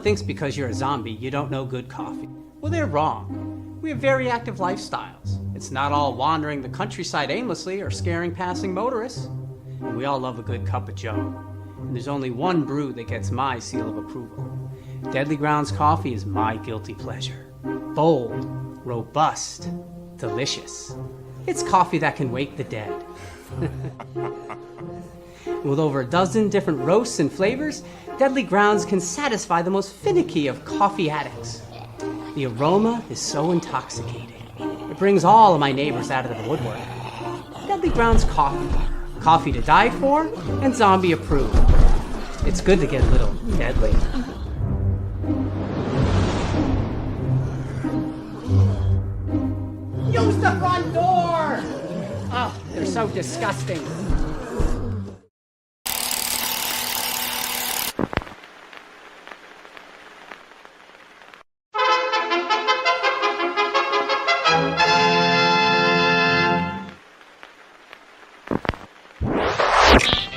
thinks because you're a zombie, you don't know good coffee. Well, they're wrong. We have very active lifestyles. It's not all wandering the countryside aimlessly or scaring passing motorists. And we all love a good cup of joe. And there's only one brew that gets my seal of approval. Deadly Grounds coffee is my guilty pleasure. Bold, robust, delicious. It's coffee that can wake the dead. With over a dozen different roasts and flavors, Deadly Grounds can satisfy the most finicky of coffee addicts. The aroma is so intoxicating. It brings all of my neighbors out of the woodwork. Deadly Grounds coffee. Coffee to die for and zombie approved. It's good to get a little deadly. Use the front door! Oh, they're so disgusting.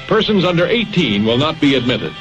Persons under 18 will not be admitted.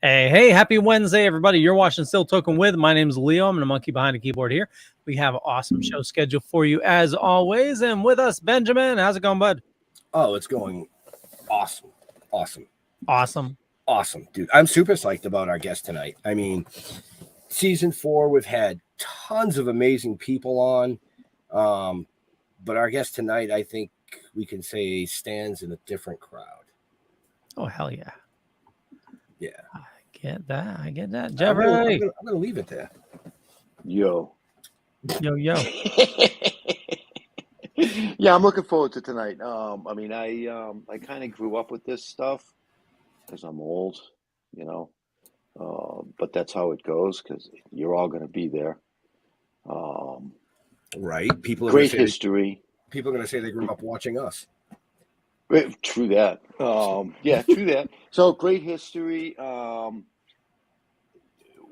Hey, happy Wednesday, everybody. You're watching Still Toking with. My name is Leo. I'm the monkey behind the keyboard here. We have an awesome show scheduled for you as always. And with us, Benjamin. How's it going, bud? Oh, it's going awesome. Awesome, dude. I'm super psyched about our guest tonight. I mean, season 4, we've had tons of amazing people on. But our guest tonight, I think we can say stands in a different crowd. Oh, hell yeah. Yeah. I get that. Jeffrey. I'm gonna leave it there. Yo. Yeah, I'm looking forward to tonight. I kind of grew up with this stuff because I'm old, but that's how it goes because you're all going to be there. Right. People are great history. People are going to say they grew up watching us. True that. Yeah, true that. So great history.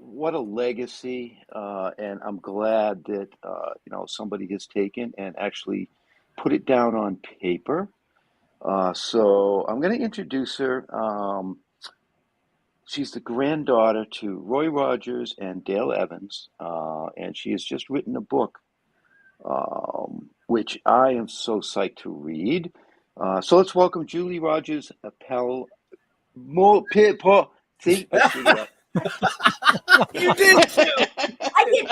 What a legacy. And I'm glad that, somebody has taken and actually put it down on paper. So I'm going to introduce her. She's the granddaughter to Roy Rogers and Dale Evans. And she has just written a book, which I am so psyched to read. So let's welcome Julie ROGERS-Pomilia. See, I screwed it up. You did too. I did.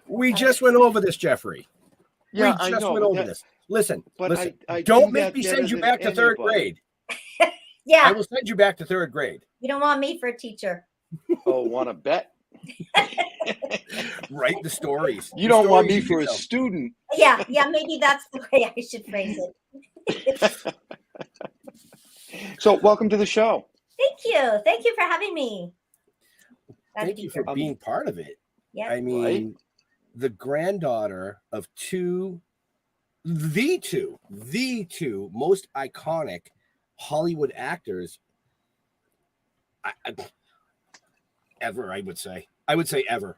We just went over this, Jeffrey. Yeah, we just I know, went over this. Listen, but listen. I Don't do make that me better send you than back to third anybody. grade. I Yeah, will send you back to third grade. you don't want me for a teacher. Oh, want to bet? Write the stories. You The don't want stories me you for a tell. student. Yeah, maybe that's the way I should phrase it. So, welcome to the show. Thank you for having me. Glad to Thank be you here. for being part of it. Yeah. I mean, Right. the granddaughter of the two most iconic Hollywood actors ever, I would say ever.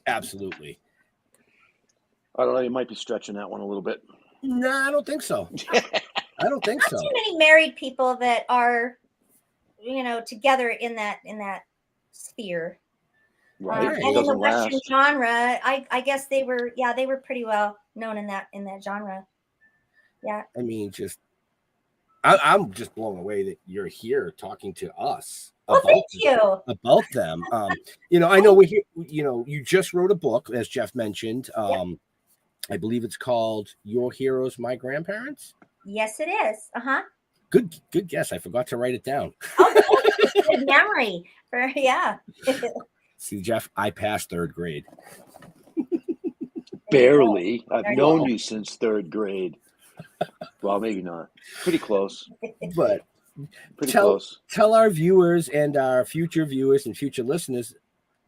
Absolutely. I don't know. You might be stretching that one a little bit. No, I don't think so. I don't think Not so. too many married people that are, together in that sphere. Right. And It in the doesn't Western last. genre, I guess they were pretty well known in that genre. Yeah. I mean, I'm just blown away that you're here talking to us Well, thank you. about them. I know you just wrote a book, as Jeff mentioned. I believe it's called Your Heroes, My Grandparents. Yes, it is. Good guess. I forgot to write it down. Oh, good memory. Yeah. See, Jeff, I passed third grade. Barely. I've There you known go. you since third grade. Well, maybe not. Pretty close. But Pretty tell close. our viewers and our future viewers and future listeners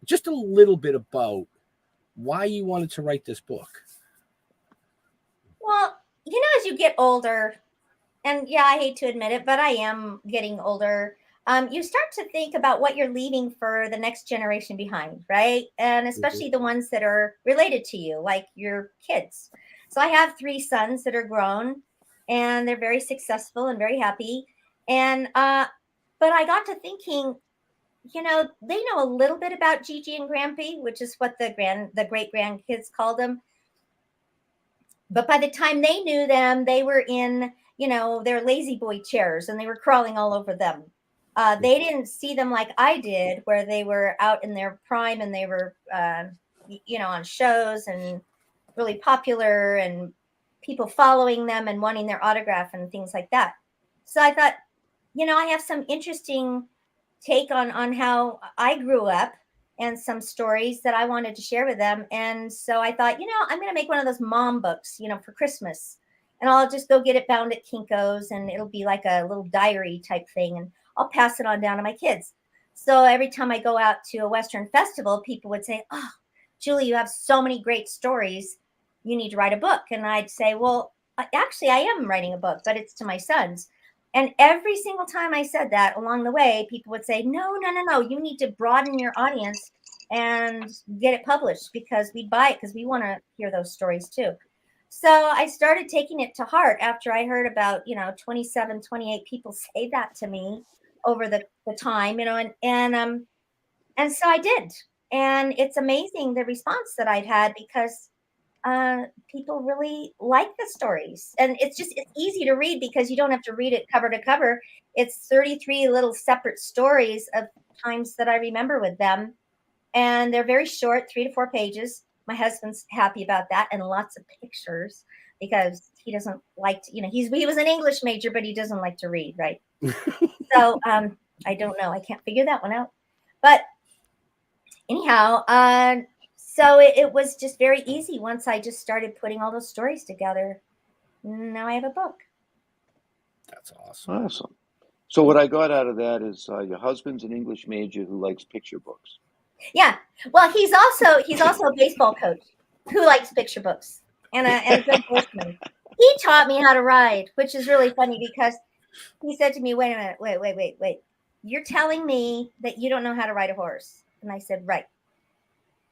just a little bit about why you wanted to write this book. Well, as you get older, and yeah, I hate to admit it, but I am getting older. You start to think about what you're leaving for the next generation behind, right? And especially the ones that are related to you, like your kids. So I have 3 sons that are grown, and they're very successful and very happy. And but I got to thinking, they know a little bit about Gigi and Grampy, which is what the great grandkids called them. But by the time they knew them, they were in, their lazy boy chairs, and they were crawling all over them. They didn't see them like I did, where they were out in their prime and they were, on shows and really popular and people following them and wanting their autograph and things like that. So I thought, I have some interesting take on how I grew up and some stories that I wanted to share with them. And so I thought, I'm going to make one of those mom books, for Christmas. And I'll just go get it bound at Kinko's, and it'll be like a little diary type thing. And I'll pass it on down to my kids. So every time I go out to a Western festival, people would say, "Oh, Julie, you have so many great stories. You need to write a book." And I'd say, well, actually, I am writing a book, but it's to my sons. And every single time I said that along the way, people would say, no, you need to broaden your audience and get it published, because we'd buy it because we want to hear those stories too. So I started taking it to heart after I heard about, 27, 28 people say that to me over the time, and so I did. And it's amazing the response that I've had, because people really like the stories, and it's easy to read because you don't have to read it cover to cover. It's 33 little separate stories of times that I remember with them, and they're very short, 3 to 4 pages. My husband's happy about that, and lots of pictures, because he doesn't like to, he was an English major, but he doesn't like to read, right? So I don't know, I can't figure that one out. But anyhow, so it was just very easy once I just started putting all those stories together. Now I have a book. That's awesome. Awesome. So what I got out of that is your husband's an English major who likes picture books. Yeah. Well, he's also a baseball coach who likes picture books, and a good horseman. He taught me how to ride, which is really funny, because he said to me, wait a minute, wait. You're telling me that you don't know how to ride a horse? And I said, right.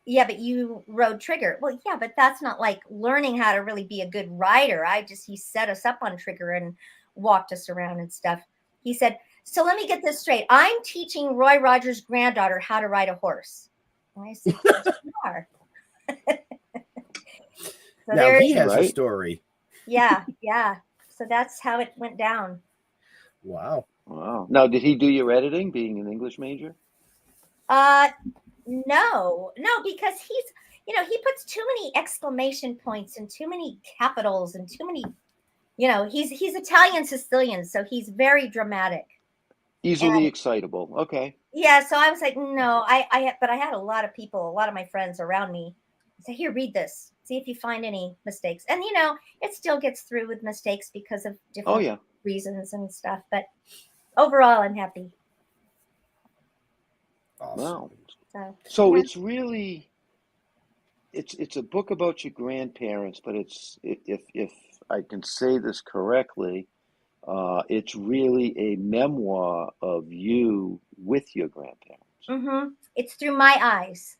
Yeah, but you rode Trigger. Well, yeah, but that's not like learning how to really be a good rider. He set us up on Trigger and walked us around and stuff. He said, so let me get this straight. I'm teaching Roy Rogers' granddaughter how to ride a horse. And I said, yes, you are. So now he has a story. Yeah. So that's how it went down. Wow. Now, did he do your editing, being an English major? No, because he puts too many exclamation points and too many capitals and too many, he's Italian Sicilian, so he's very dramatic. Easily excitable. Okay. Yeah, so I was like, no, but I had a lot of people, a lot of my friends around me say, here, read this, see if you find any mistakes. And it still gets through with mistakes because of different reasons and stuff. But overall, I'm happy. Awesome. Wow. So it's really, it's a book about your grandparents, but if I can say this correctly, it's really a memoir of you with your grandparents. Mm-hmm. It's through my eyes.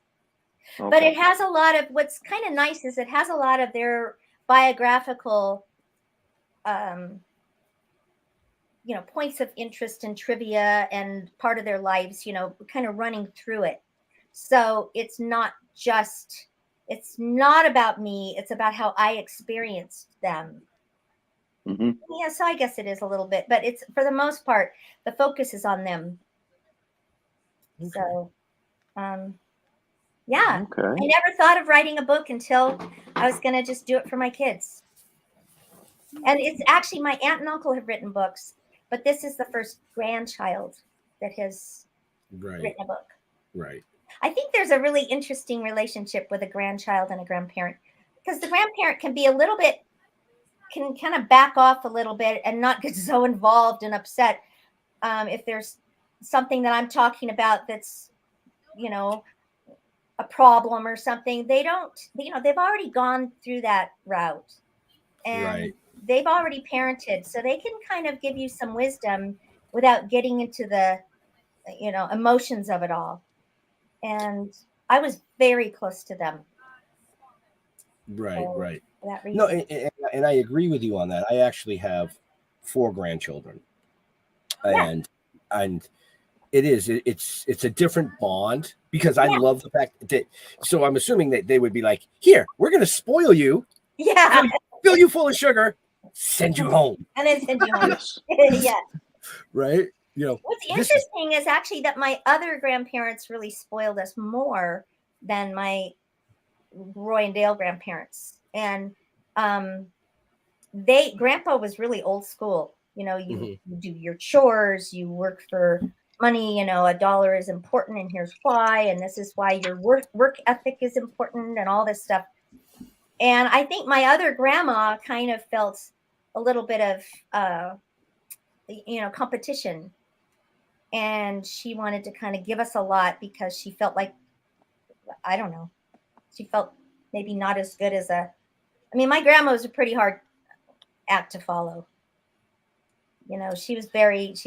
Okay. But it has a lot of, what's kind of nice is it has a lot of their biographical, points of interest and trivia and part of their lives, kind of running through it. So it's not about me. It's about how I experienced them. Mm-hmm. Yeah, so I guess it is a little bit, but it's, for the most part, the focus is on them. Okay. So, yeah. Okay. I never thought of writing a book until I was going to just do it for my kids. And it's actually, my aunt and uncle have written books, but this is the first grandchild that has written a book. Right. I think there's a really interesting relationship with a grandchild and a grandparent, because the grandparent can be a little bit, can kind of back off a little bit and not get so involved and upset if there's something that I'm talking about that's, a problem or something. They don't, they've already gone through that route, and they've already parented, so they can kind of give you some wisdom without getting into the, emotions of it all. And I was very close to them. Right. For that reason. No, and I agree with you on that. I actually have 4 grandchildren, and it's a different bond, because I love the fact that, so I'm assuming that they would be like, here, we're going to spoil you. Yeah. Fill you full of sugar, send you home. And then send you home. Yeah. Right. What's interesting is actually that my other grandparents really spoiled us more than my Roy and Dale grandparents. And Grandpa was really old school. You do your chores, you work for money, a dollar is important, and here's why, and this is why your work ethic is important, and all this stuff. And I think my other grandma kind of felt a little bit of competition, and she wanted to kind of give us a lot because she felt like, I don't know, she felt maybe not as good as my grandma was a pretty hard act to follow. She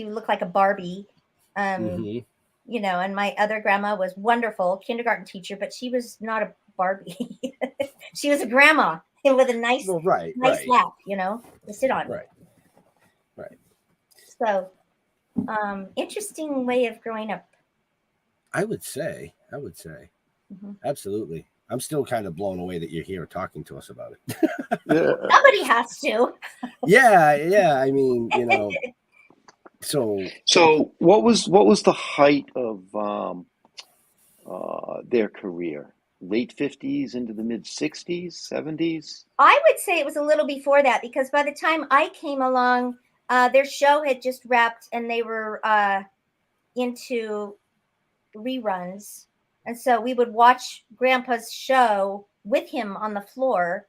looked like a Barbie. And my other grandma was wonderful, kindergarten teacher, but she was not a Barbie. She was a grandma with a nice lap, to sit on. Right. So, interesting way of growing up. I would say. Mm-hmm. Absolutely. I'm still kind of blown away that you're here talking to us about it. Somebody has to. Yeah. I mean, So what was the height of their career? Late 50s into the mid 60s, 70s? I would say it was a little before that, because by the time I came along, their show had just wrapped, and they were into reruns. And so we would watch Grandpa's show with him on the floor,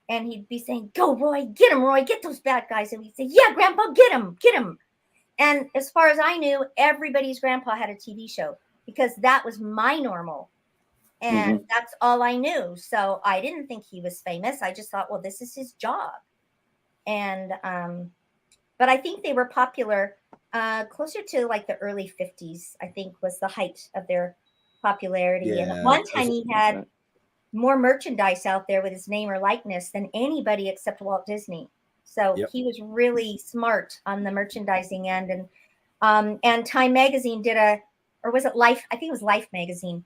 and he'd be saying, "Go, Roy, get those bad guys." And we'd say, "Yeah, Grandpa, get him. And as far as I knew, everybody's grandpa had a TV show, because that was my normal. And that's all I knew. So I didn't think he was famous. I just thought, well, this is his job. And, but I think they were popular closer to like the early 50s, I think, was the height of their popularity. Yeah. And at one time he had more merchandise out there with his name or likeness than anybody except Walt Disney. So he was really smart on the merchandising end. And Time Magazine or was it Life? I think it was Life Magazine.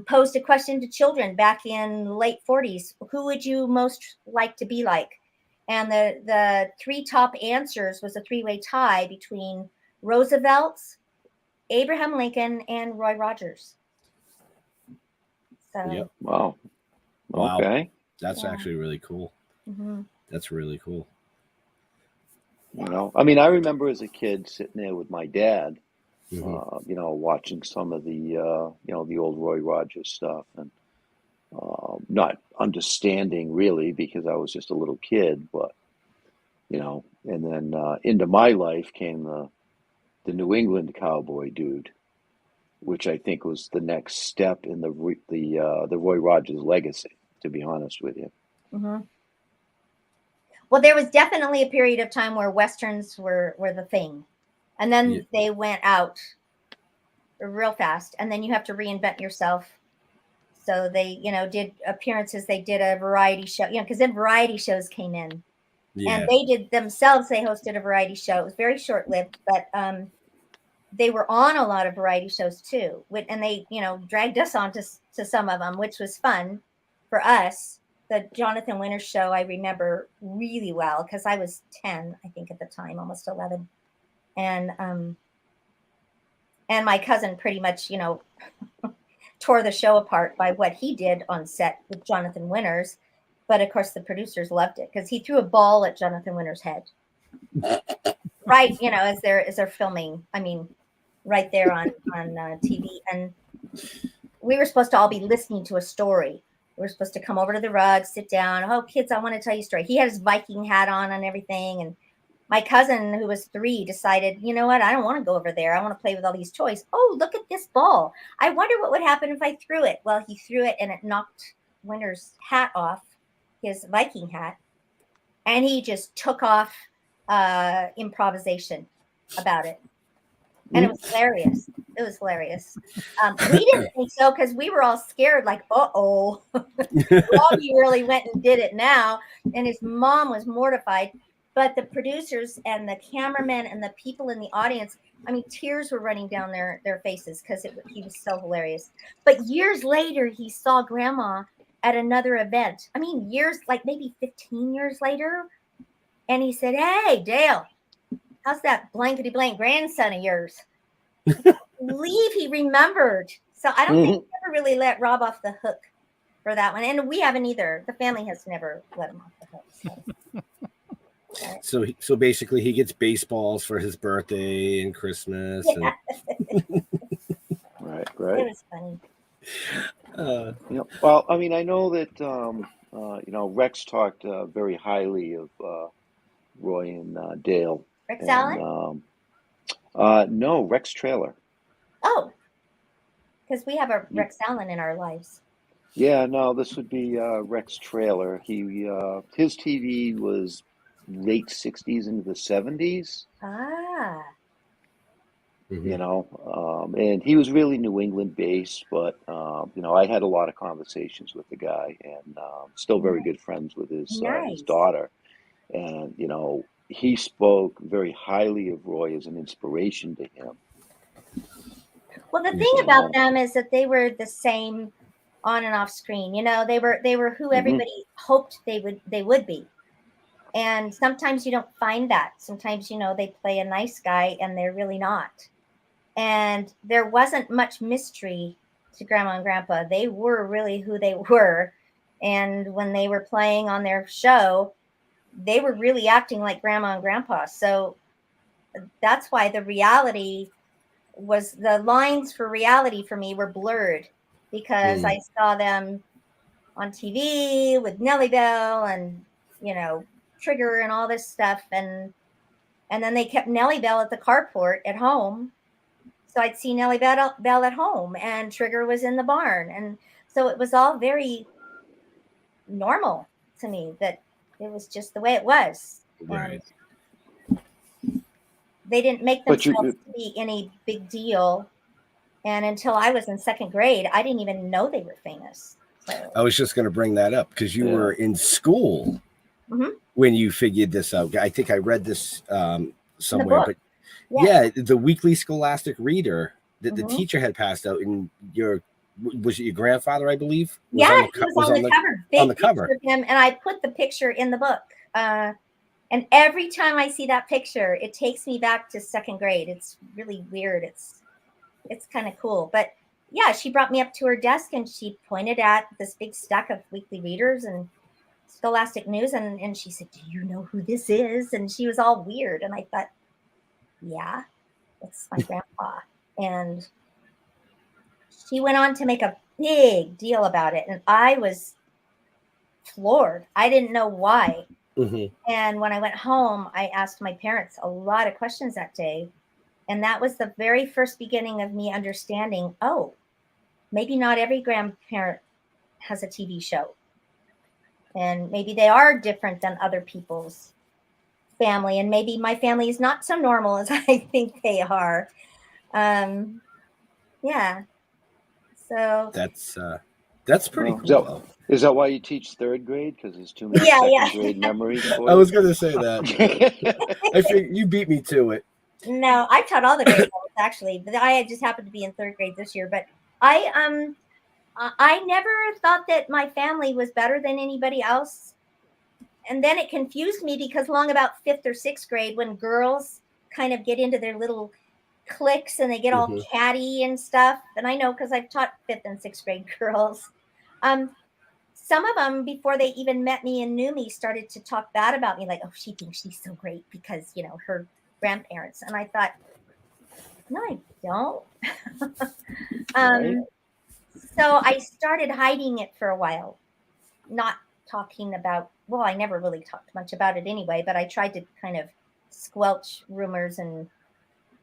Posed a question to children back in late 40s. Who would you most like to be like? And the 3 top answers was a 3-way tie between Roosevelt, Abraham Lincoln, and Roy Rogers. So, Wow. Okay. That's actually really cool. Mm-hmm. That's really cool. You know, I mean, I remember as a kid sitting there with my dad, Mhm. you know, watching some of the, you know, the old Roy Rogers stuff, and not understanding really because I was just a little kid, but you know, and then into my life came the New England cowboy dude, which I think was the next step in the Roy Rogers legacy. To be honest with you. Hmm. Well, there was definitely a period of time where westerns were the thing, and Yeah. then they went out real fast, and then you have to reinvent yourself. So they, did appearances. They did a variety show, because then variety shows came in, and Yeah. they did themselves. They hosted a variety show. It was very short lived, but they were on a lot of variety shows too. And they, dragged us on to some of them, which was fun for us. The Jonathan Winters show I remember really well because I was 10, I think at the time, almost 11, and my cousin pretty much, tore the show apart by what he did on set with Jonathan Winters. But of course, the producers loved it because he threw a ball at Jonathan Winters' head, right? As they're filming. I mean, right there on TV, and we were supposed to all be listening to a story. We were supposed to come over to the rug, sit down. Oh, kids, I want to tell you a story. He had his Viking hat on and everything, and my cousin, who was 3, decided, you know what? I don't want to go over there. I want to play with all these toys. Oh, look at this ball. I wonder what would happen if I threw it. Well, he threw it and it knocked Winter's hat off, his Viking hat. And he just took off improvisation about it. And it was hilarious. It was hilarious. We didn't think so because we were all scared, like, uh-oh. Robbie really went and did it now. And his mom was mortified. But the producers and the cameramen and the people in the audience, I mean, tears were running down their faces because he was so hilarious. But years later, he saw Grandma at another event. I mean, years, like maybe 15 years later. And he said, hey, Dale, how's that blankety blank grandson of yours? I believe he remembered. So I don't think he ever really let Rob off the hook for that one. And we haven't either. The family has never let him off the hook. So basically, he gets baseballs for his birthday and Christmas. Yeah. Right. It was funny. Well, I mean, I know that Rex talked very highly of Roy and Dale. Rex And, Allen? no, Rex Trailer. Oh, because we have a Rex Allen in our lives. Yeah, no, this would be Rex Trailer. His TV was late 60s into the 70s. Ah. And he was really New England based, but I had a lot of conversations with the guy, and still very good friends with his Nice. daughter. And he spoke very highly of Roy as an inspiration to him. Well, the thing about them is that they were the same on and off screen. They were who everybody hoped they would be. And sometimes you don't find that. Sometimes, they play a nice guy and they're really not. And there wasn't much mystery to Grandma and Grandpa. They were really who they were. And when they were playing on their show, they were really acting like Grandma and Grandpa. So that's why the lines for reality for me were blurred, because I saw them on TV with Nellie Bell and, Trigger and all this stuff. And then they kept Nellie Bell at the carport at home. So I'd see Nellie Bell at home, and Trigger was in the barn. And so it was all very normal to me, that it was just the way it was. Right. And they didn't make themselves to be any big deal. And until I was in 2nd grade, I didn't even know they were famous. So. I was just going to bring that up because you were in school when you figured this out. I think I read this somewhere, but the Weekly Scholastic Reader that the teacher had passed out, and was it your grandfather, I believe? He was on the cover. On the cover of him, and I put the picture in the book. And every time I see that picture, it takes me back to 2nd grade. It's really weird. It's kind of cool. But yeah, she brought me up to her desk and she pointed at this big stack of weekly readers, and Scholastic News, and she said, "Do you know who this is?" And she was all weird, and I thought, "Yeah, it's my grandpa." And she went on to make a big deal about it, and I was floored. I didn't know why. Mhm. And when I went home, I asked my parents a lot of questions that day. And that was the very first beginning of me understanding, oh, maybe not every grandparent has a TV show. And maybe they are different than other people's family. And maybe my family is not so normal as I think they are. Yeah. So That's pretty Well, cool. is that why you teach third grade? Because there's too many yeah, second grade memories for I you? was going to say that. I think you beat me to it. No, I taught all the grade levels actually, but I just happened to be in third grade this year. But I never thought that my family was better than anybody else. And then it confused me because long about fifth or sixth grade, when girls kind of get into their little cliques and they get all catty and stuff. And I know because I've taught fifth and sixth grade girls. Some of them, before they even met me and knew me, started to talk bad about me, like, "Oh, she thinks she's so great because, her grandparents." And I thought, no, I don't. Right? So I started hiding it for a while, not talking about, well, I never really talked much about it anyway, but I tried to kind of squelch rumors and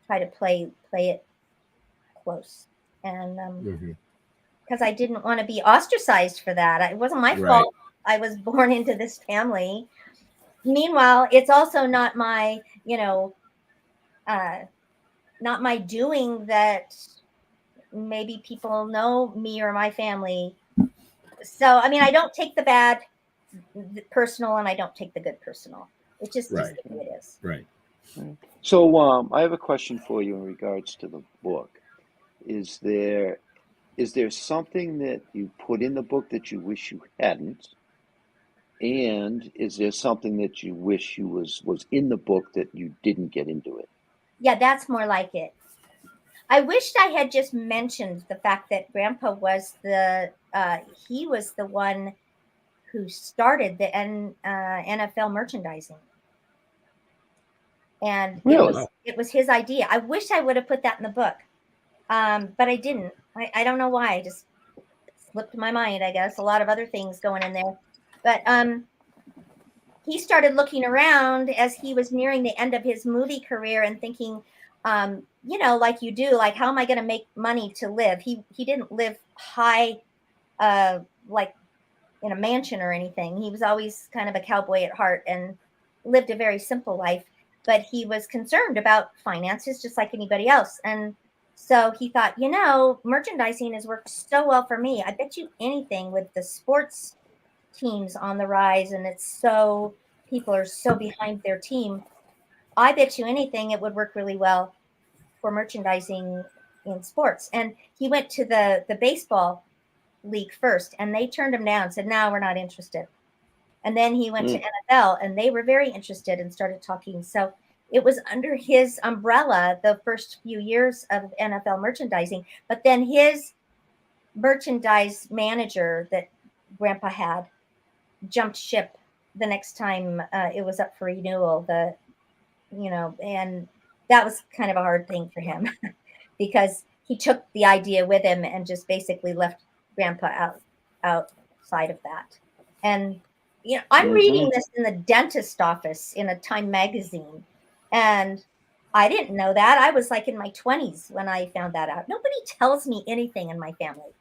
try to play it close. And because I didn't want to be ostracized for that. It wasn't my Right. fault. I was born into this family. Meanwhile, it's also not my, not my doing that maybe people know me or my family. So, I mean, I don't take the bad personal and I don't take the good personal. It just is Right. the way it is. Right. So I have a question for you in regards to the book. Is there something that you put in the book that you wish you hadn't? And is there something that you wish you was in the book that you didn't get into it? Yeah, that's more like it. I wished I had just mentioned the fact that Grandpa was he was the one who started the NFL merchandising. And Really? it was his idea. I wish I would have put that in the book. But I didn't. I don't know why. I just slipped my mind, I guess. A lot of other things going in there. But he started looking around as he was nearing the end of his movie career and thinking, like you do, like, how am I going to make money to live? He didn't live high, like in a mansion or anything. He was always kind of a cowboy at heart and lived a very simple life. But he was concerned about finances just like anybody else. And so he thought, merchandising has worked so well for me. I bet you anything with the sports teams on the rise and people are so behind their team. I bet you anything it would work really well for merchandising in sports. And he went to the baseball league first and they turned him down, said, "No, we're not interested." And then he went to NFL and they were very interested and started talking. So it was under his umbrella the first few years of NFL merchandising. But then his merchandise manager that Grandpa had jumped ship the next time it was up for renewal. And that was kind of a hard thing for him because he took the idea with him and just basically left Grandpa outside of that. And I'm reading this in the dentist office in a Time magazine, and I didn't know that. I was like in my 20s when I found that out. Nobody tells me anything in my family.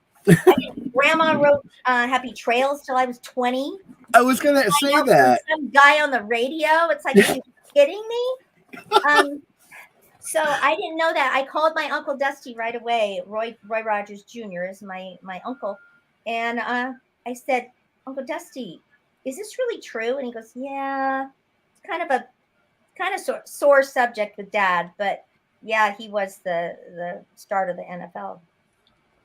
Grandma wrote Happy Trails till I was 20. I was going to say that. Some guy on the radio. It's like, are you kidding me? So I didn't know that. I called my Uncle Dusty right away. Roy Rogers Jr. is my uncle. And I said, "Uncle Dusty, is this really true?" And he goes, "Yeah, it's kind of sore subject with Dad, but yeah, he was the start of the NFL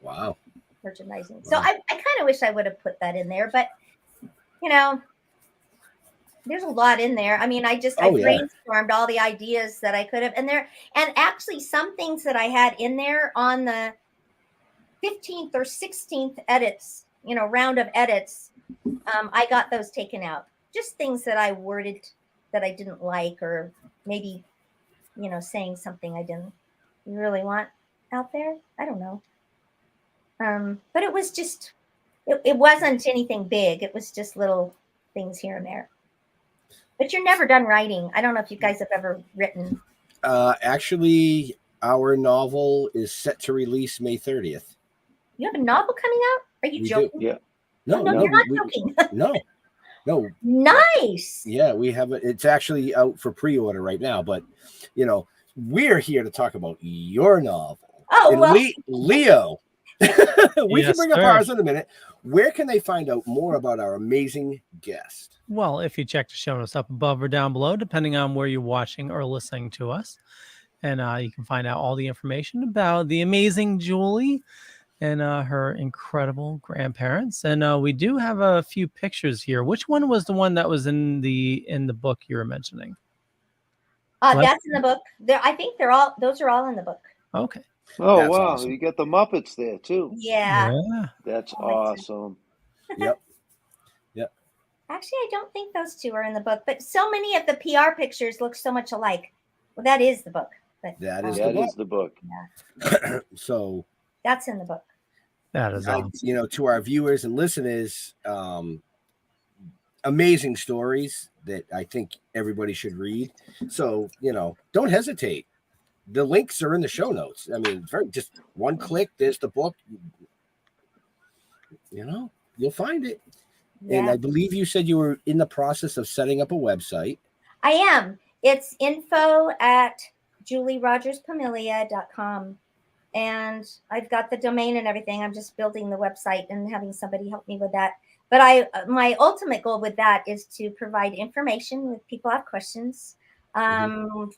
Wow. merchandising." Wow. So I kind of wish I would have put that in there, but there's a lot in there. I mean, I brainstormed all the ideas that I could have, and actually some things that I had in there on the 15th or 16th edits, round of edits, I got those taken out. Just things that I worded that I didn't like, or maybe, saying something I didn't really want out there. I don't know. But it was just, it wasn't anything big. It was just little things here and there. But you're never done writing. I don't know if you guys have ever written. Actually, our novel is set to release May 30th. You have a novel coming out? Are you We joking? do. Yeah. No, you're not joking. No. Nice. Yeah, we have it. It's actually out for pre-order right now, but we're here to talk about your novel. Oh, and well. Leo, we can Yes, bring up sir. ours in a minute. Where can they find out more about our amazing guest? Well, if you check the show notes up above or down below, depending on where you're watching or listening to us, and you can find out all the information about the amazing Julie and her incredible grandparents. And we do have a few pictures here. Which one was the one that was in the book you were mentioning? That's in the book. I think those are all in the book. Okay. Oh, That's wow. awesome. You got the Muppets there, too. Yeah. That's Oh, awesome. Yep. Actually, I don't think those two are in the book, but so many of the PR pictures look so much alike. Well, that is the book. But, That is That is the book. So that's in the book. That is awesome. to our viewers and listeners, amazing stories that I think everybody should read. So, don't hesitate. The links are in the show notes. I mean, just one click, there's the book. You'll find it. Yeah. And I believe you said you were in the process of setting up a website. I am. It's info@julierogerspomilia.com. And I've got the domain and everything. I'm just building the website and having somebody help me with that. But my ultimate goal with that is to provide information if people have questions,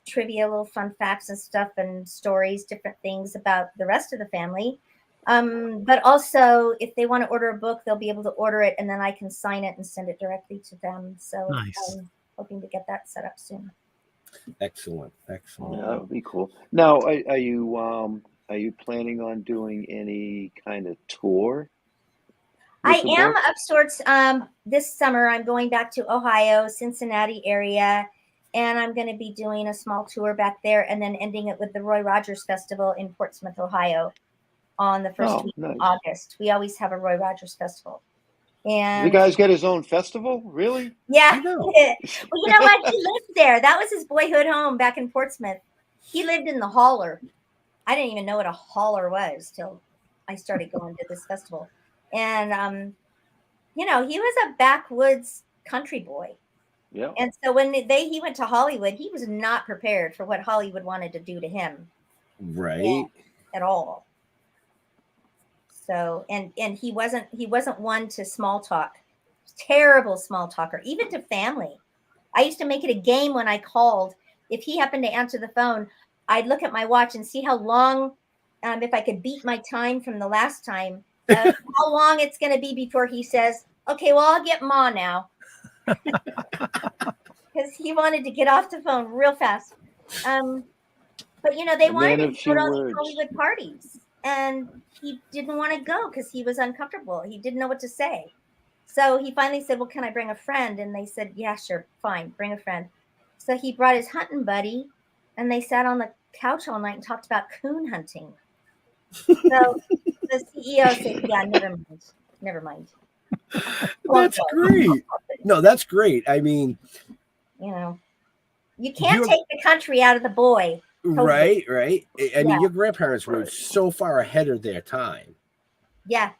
trivia, little fun facts and stuff, and stories, different things about the rest of the family. But also, if they want to order a book, they'll be able to order it, and then I can sign it and send it directly to them. So Nice. I'm hoping to get that set up soon. Excellent. Yeah, that would be cool. Now, are you planning on doing any kind of tour? I with the am book? of sorts. This summer, I'm going back to Ohio, Cincinnati area, and I'm going to be doing a small tour back there, and then ending it with the Roy Rogers Festival in Portsmouth, Ohio, on the first week nice. of August. We always have a Roy Rogers Festival. And The guy's got his own festival? Really? yeah. I know. Well, you know what? He lived there. That was his boyhood home back in Portsmouth. He lived in the holler. I didn't even know what a holler was till I started going to this festival. And, he was a backwoods country boy. Yeah. And so when he went to Hollywood, he was not prepared for what Hollywood wanted to do to him. Right. At all. So, and he wasn't one to small talk. Terrible small talker, even to family. I used to make it a game when I called. If he happened to answer the phone, I'd look at my watch and see how long, if I could beat my time from the last time, how long it's going to be before he says, "Okay, well, I'll get Ma now." Because he wanted to get off the phone real fast. But, they wanted him to go to all these Hollywood parties. And he didn't want to go because he was uncomfortable. He didn't know what to say. So he finally said, "Well, can I bring a friend?" And they said, "Yeah, sure, fine, bring a friend." So he brought his hunting buddy, and they sat on the couch all night and talked about coon hunting. So the CEO said, "Yeah, never mind." That's great. No, that's great. I mean, you can't take the country out of the boy. Totally. Right. I mean, your grandparents were so far ahead of their time. Yeah.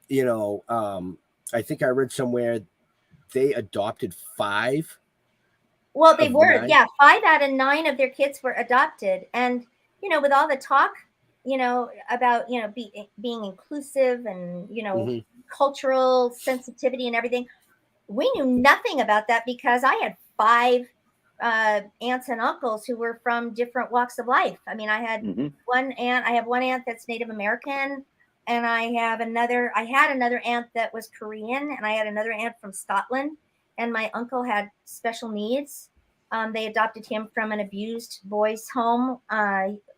I think I read somewhere they adopted 5. Well, they were, 5 out of 9 of their kids were adopted. And, with all the talk, about, being inclusive and, cultural sensitivity and everything, we knew nothing about that because I had 5 aunts and uncles who were from different walks of life. I mean, I had one aunt that's Native American, and I had another aunt that was Korean, and I had another aunt from Scotland, and my uncle had special needs. They adopted him from an abused boys' home.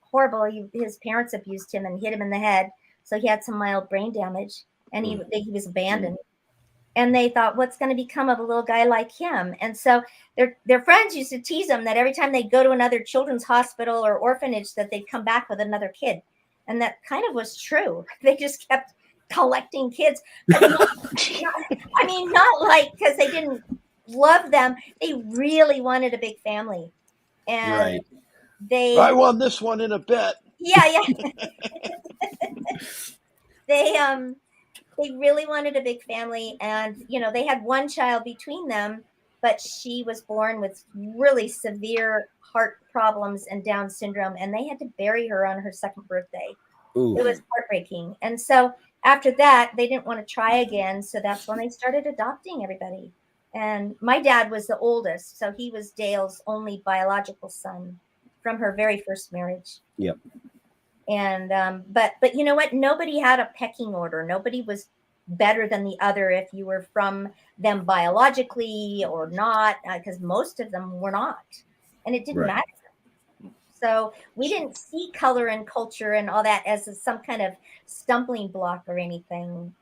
Horrible. His parents abused him and hit him in the head. So he had some mild brain damage, and he was abandoned. And they thought, what's going to become of a little guy like him? And so their friends used to tease them that every time they go to another children's hospital or orphanage, that they'd come back with another kid. And that kind of was true. They just kept collecting kids. But not like because they didn't love them. They really wanted a big family. And I won this one in a bet. Yeah. They really wanted a big family, and they had one child between them, but she was born with really severe heart problems and Down syndrome, and they had to bury her on her second birthday. Ooh. It was heartbreaking. And so after that, they didn't want to try again, so that's when they started adopting everybody. And my dad was the oldest, so he was Dale's only biological son from her very first marriage. Yep. And but you know what? Nobody had a pecking order. Nobody was better than the other if you were from them biologically or not, because most of them were not, and it didn't matter. So we didn't see color and culture and all that as some kind of stumbling block or anything.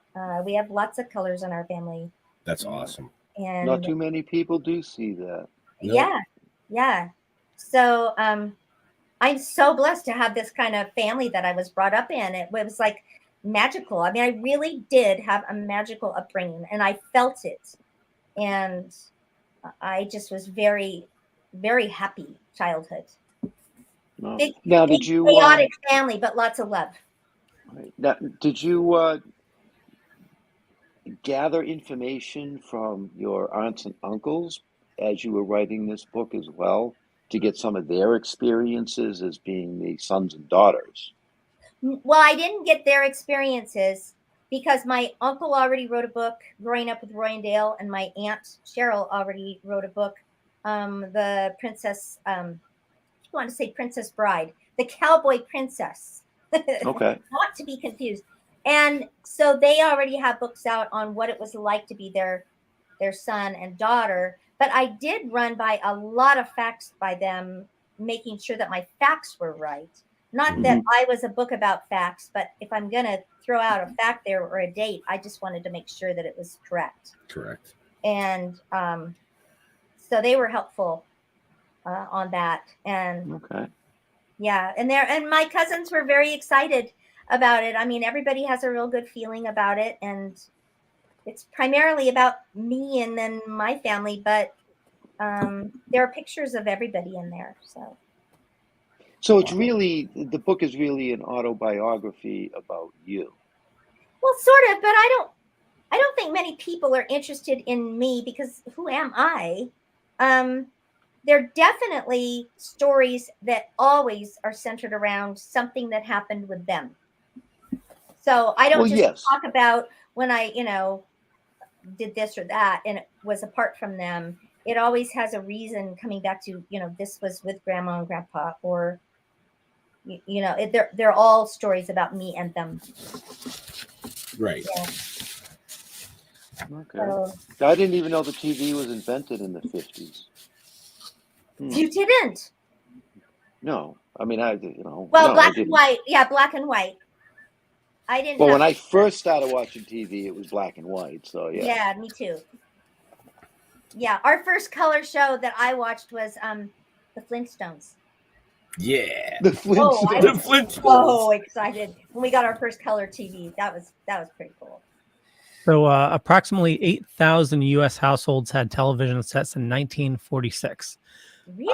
We have lots of colors in our family. That's awesome. And not too many people do see that. No. Yeah. So I'm so blessed to have this kind of family that I was brought up in. It was like magical. I mean, I really did have a magical upbringing, and I felt it. And I just was very, very happy childhood. Big, now, did you chaotic family, but lots of love. Now, did you gather information from your aunts and uncles as you were writing this book as well, to get some of their experiences as being the sons and daughters? Well, I didn't get their experiences because my uncle already wrote a book, Growing Up with Roy and Dale, and my aunt Cheryl already wrote a book, the Princess, I want to say Princess Bride, the Cowboy Princess. Okay. Not to be confused. And so they already have books out on what it was like to be their son and daughter. But I did run by a lot of facts by them, making sure that my facts were right. Not that I was a book about facts, but if I'm going to throw out a fact there or a date, I just wanted to make sure that it was correct. Correct. And so they were helpful on that. And yeah, and my cousins were very excited about it. I mean, everybody has a real good feeling about it, and it's primarily about me and then my family, but there are pictures of everybody in there. So it's really, the book is really an autobiography about you. Well, sort of, but I don't think many people are interested in me because who am I? There are definitely stories that always are centered around something that happened with them. So I don't talk about when I, did this or that and it was apart from them. It always has a reason coming back to, this was with grandma and grandpa, or, they're all stories about me and them. Right. Yeah. Okay. So, I didn't even know the TV was invented in the 50s. You didn't? No. I mean, Well, no, black and white. Yeah, black and white. I didn't. Well, when I first started watching TV, it was black and white. So yeah. Yeah, me too. Yeah, our first color show that I watched was the Flintstones. Yeah, the Flintstones. I was so excited when we got our first color TV. That was pretty cool. So approximately 8,000 U.S. households had television sets in 1946. Really?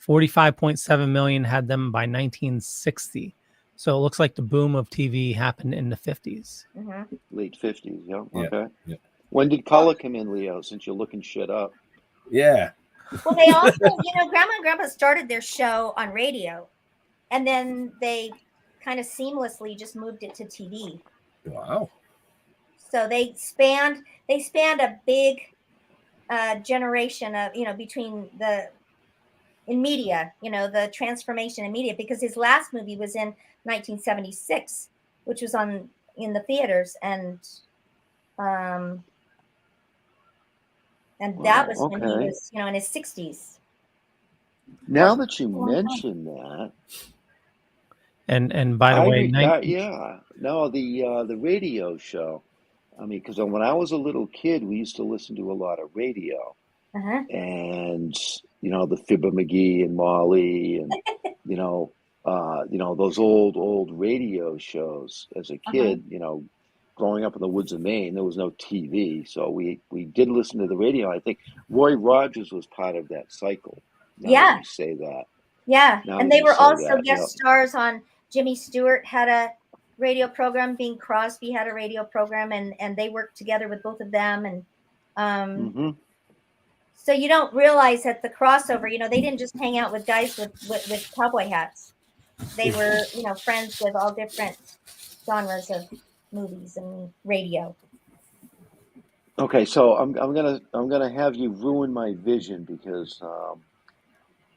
45.7 million had them by 1960. So it looks like the boom of TV happened in the 50s. Mm-hmm. Late 50s, yeah. Yeah. Okay. Yeah. When did color come in, Leo, since you're looking shit up? Yeah. Well, they also, Grandma and Grandpa started their show on radio, and then they kind of seamlessly just moved it to TV. Wow. So they spanned a big generation of, between in media, the transformation in media, because his last movie was in 1976, which was in the theaters, and that was when he was, in his 60s. Now that you mention that, and by the way, the radio show, I mean, because when I was a little kid, we used to listen to a lot of radio, Uh-huh. and the Fibber McGee and Molly, and those old radio shows. As a Uh-huh. kid, growing up in the woods of Maine, there was no TV, so we did listen to the radio. I think Roy Rogers was part of that cycle. Now that Yeah. you say that, Yeah. now And that they you were say also that, guest stars on Jimmy Stewart had a radio program. Bing Crosby had a radio program, and they worked together with both of them. And hmm so you don't realize that the crossover, they didn't just hang out with guys with cowboy hats. They were, friends with all different genres of movies and radio. Okay, so I'm gonna have you ruin my vision because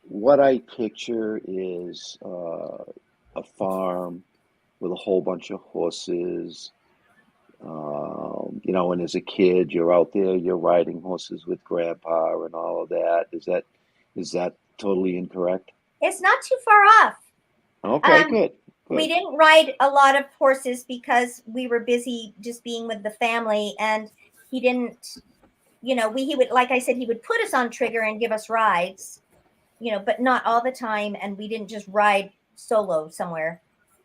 what I picture is a farm with a whole bunch of horses. And as a kid, you're out there, you're riding horses with grandpa and all of that. Is that totally incorrect? It's not too far off. Okay, good, We good. didn't ride a lot of horses because we were busy just being with the family, and he didn't, he would, like I said, he would put us on trigger and give us rides, but not all the time. And we didn't just ride solo somewhere,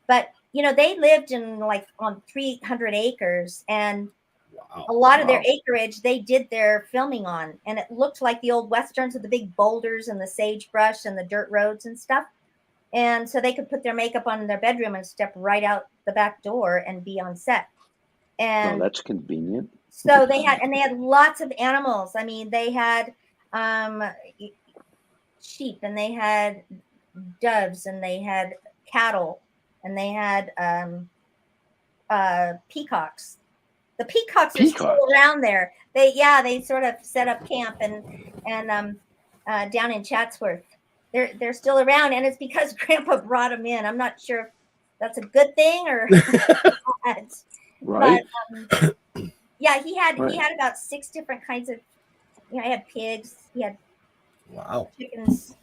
but they lived in like on 300 acres, and Wow. a lot of their Wow. acreage they did their filming on, and it looked like the old westerns with the big boulders and the sagebrush and the dirt roads and stuff. And so they could put their makeup on in their bedroom and step right out the back door and be on set. Oh, And that's convenient. so they had lots of animals. I mean, they had sheep, and they had doves, and they had cattle, and they had peacocks. The peacocks are still Peacock. around there. They sort of set up camp and down in Chatsworth. They're still around, and it's because Grandpa brought them in. I'm not sure if that's a good thing or not. Right? But yeah, he had Right. about 6 different kinds of. He had pigs. He had Wow. chickens.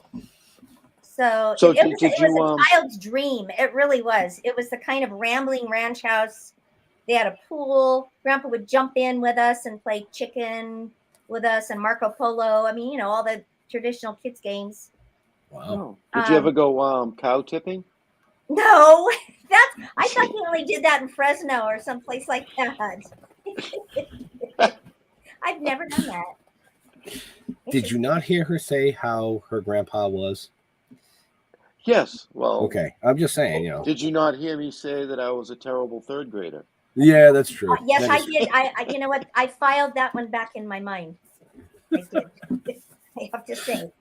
So So it did was you a child's dream. It really was. It was the kind of rambling ranch house. They had a pool. Grandpa would jump in with us and play chicken with us and Marco Polo. I mean, all the traditional kids games. Wow. Did you ever go cow tipping? No, I thought he only did that in Fresno or someplace like that. I've never done that. Did you not hear her say how her grandpa was? Yes. Well, Okay. I'm just saying, did you not hear me say that I was a terrible third grader? Yeah, that's true. Yes, That I is did. You know what? I filed that one back in my mind. I did. I have to say.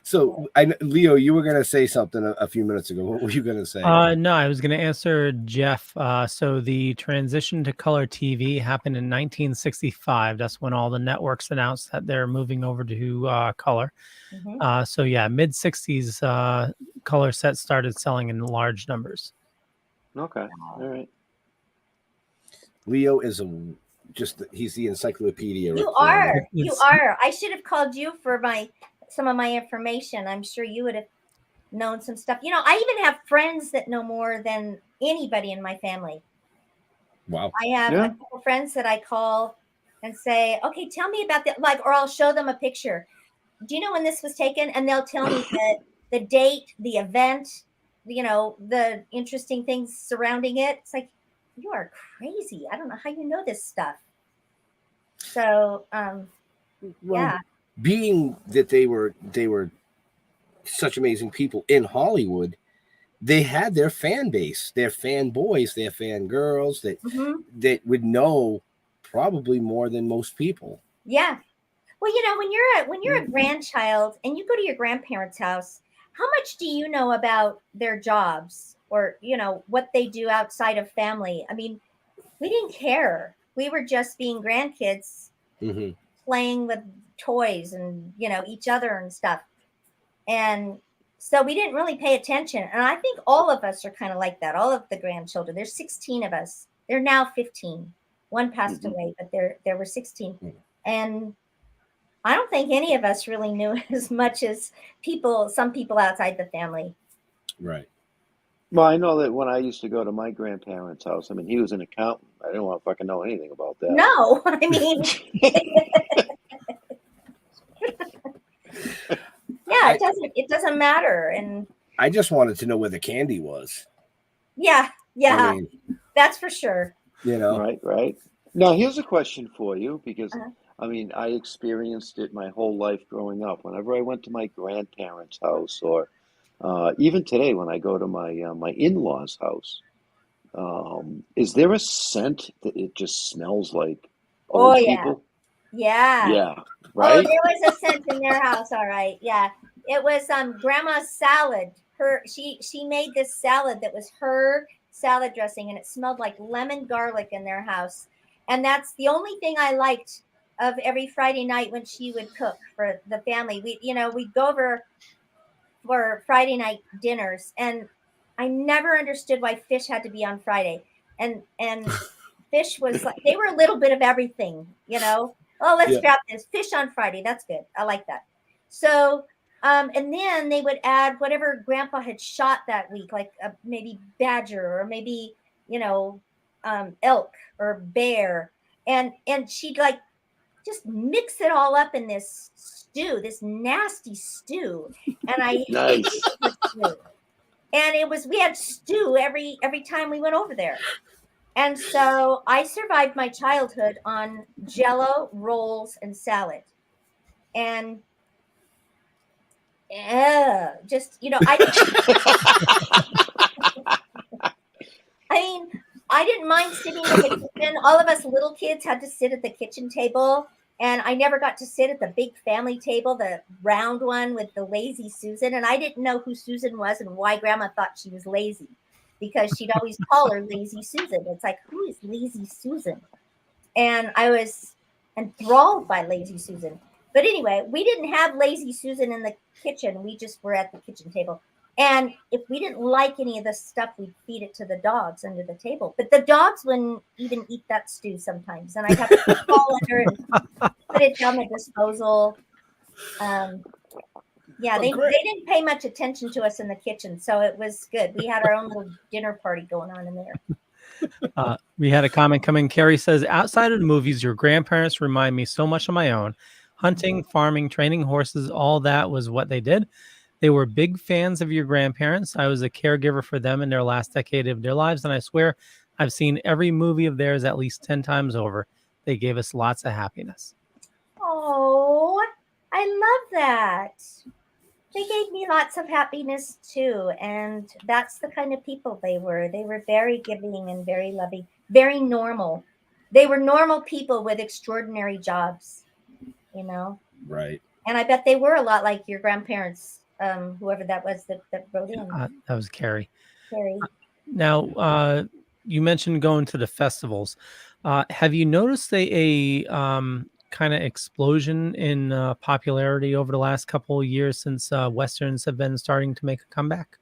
So, Leo, you were going to say something a few minutes ago. What were you going to say? No, I was going to answer Jeff. So the transition to color TV happened in 1965. That's when all the networks announced that they're moving over to color. Mhm. So yeah, mid 60s, color sets started selling in large numbers. Okay. All right. Leo is he's the encyclopedia. You for are. me. You are. I should have called you for some of my information. I'm sure you would have known some stuff. I even have friends that know more than anybody in my family. Wow. I have Yeah. a couple friends that I call and say, okay, tell me about that. Or I'll show them a picture. Do you know when this was taken? And they'll tell me the date, the event, the interesting things surrounding it. It's like, you are crazy. I don't know how you know this stuff. So, yeah. Being that they were such amazing people in Hollywood, they had their fan base, their fanboys, their fangirls that would know probably more than most people. Yeah. Well, when you're a grandchild and you go to your grandparents' house, how much do you know about their jobs or what they do outside of family? I mean, we didn't care. We were just being grandkids, Mm-hmm. playing with toys and each other and stuff. And so we didn't really pay attention. And I think all of us are kind of like that. All of the grandchildren. There's 16 of us. They're now 15. One passed away, but there were 16. And I don't think any of us really knew as much as some people outside the family. Right. Well, I know that when I used to go to my grandparents' house, I mean, he was an accountant. I didn't want to fucking know anything about that. No, I mean, yeah, it doesn't matter. And I just wanted to know where the candy was. yeah, I mean, that's for sure. you know. Right, right. Now, here's a question for you because Uh, I mean, I experienced it my whole life growing up. Whenever I went to my grandparents' house, or even today when I go to my in-laws' house, is there a scent that it just smells like oh old yeah, people? yeah. Yeah, Oh, right? there was a scent in their house. All right. Yeah. It was grandma's salad. She made this salad that was her salad dressing, and it smelled like lemon garlic in their house. And that's the only thing I liked of every Friday night when she would cook for the family. We'd go over for Friday night dinners, and I never understood why fish had to be on Friday. And fish was like they were a little bit of everything. Oh, let's Yeah. grab this fish on Friday. That's good. I like that. So, and then they would add whatever Grandpa had shot that week, like maybe badger or maybe elk or bear, and she'd like just mix it all up in this stew, this nasty stew, and I hated Nice. the stew. And we had stew every time we went over there. And so I survived my childhood on jello, rolls, and salad. And just, I mean, I didn't mind sitting in the kitchen. All of us little kids had to sit at the kitchen table. And I never got to sit at the big family table, the round one with the lazy Susan. And I didn't know who Susan was and why Grandma thought she was lazy, because she'd always call her Lazy Susan. It's like, who is Lazy Susan? And I was enthralled by Lazy Susan. But anyway, we didn't have Lazy Susan in the kitchen. We just were at the kitchen table. And if we didn't like any of the stuff, we'd feed it to the dogs under the table. But the dogs wouldn't even eat that stew sometimes. And I'd have to crawl under and put it down the disposal. Yeah, they didn't pay much attention to us in the kitchen. So it was good. We had our own little dinner party going on in there. We had a comment coming. Carrie says, outside of the movies, your grandparents remind me so much of my own. Hunting, farming, training horses, all that was what they did. They were big fans of your grandparents. I was a caregiver for them in their last decade of their lives, and I swear I've seen every movie of theirs at least 10 times over. They gave us lots of happiness. Oh, I love that. They gave me lots of happiness too, and that's the kind of people they were. They were very giving and very loving, very normal. They were normal people with extraordinary jobs, you know. Right. And I bet they were a lot like your grandparents, whoever that was that wrote in. That was Carrie. Carrie. Now, you mentioned going to the festivals. Have you noticed a kind of explosion in popularity over the last couple of years since Westerns have been starting to make a comeback?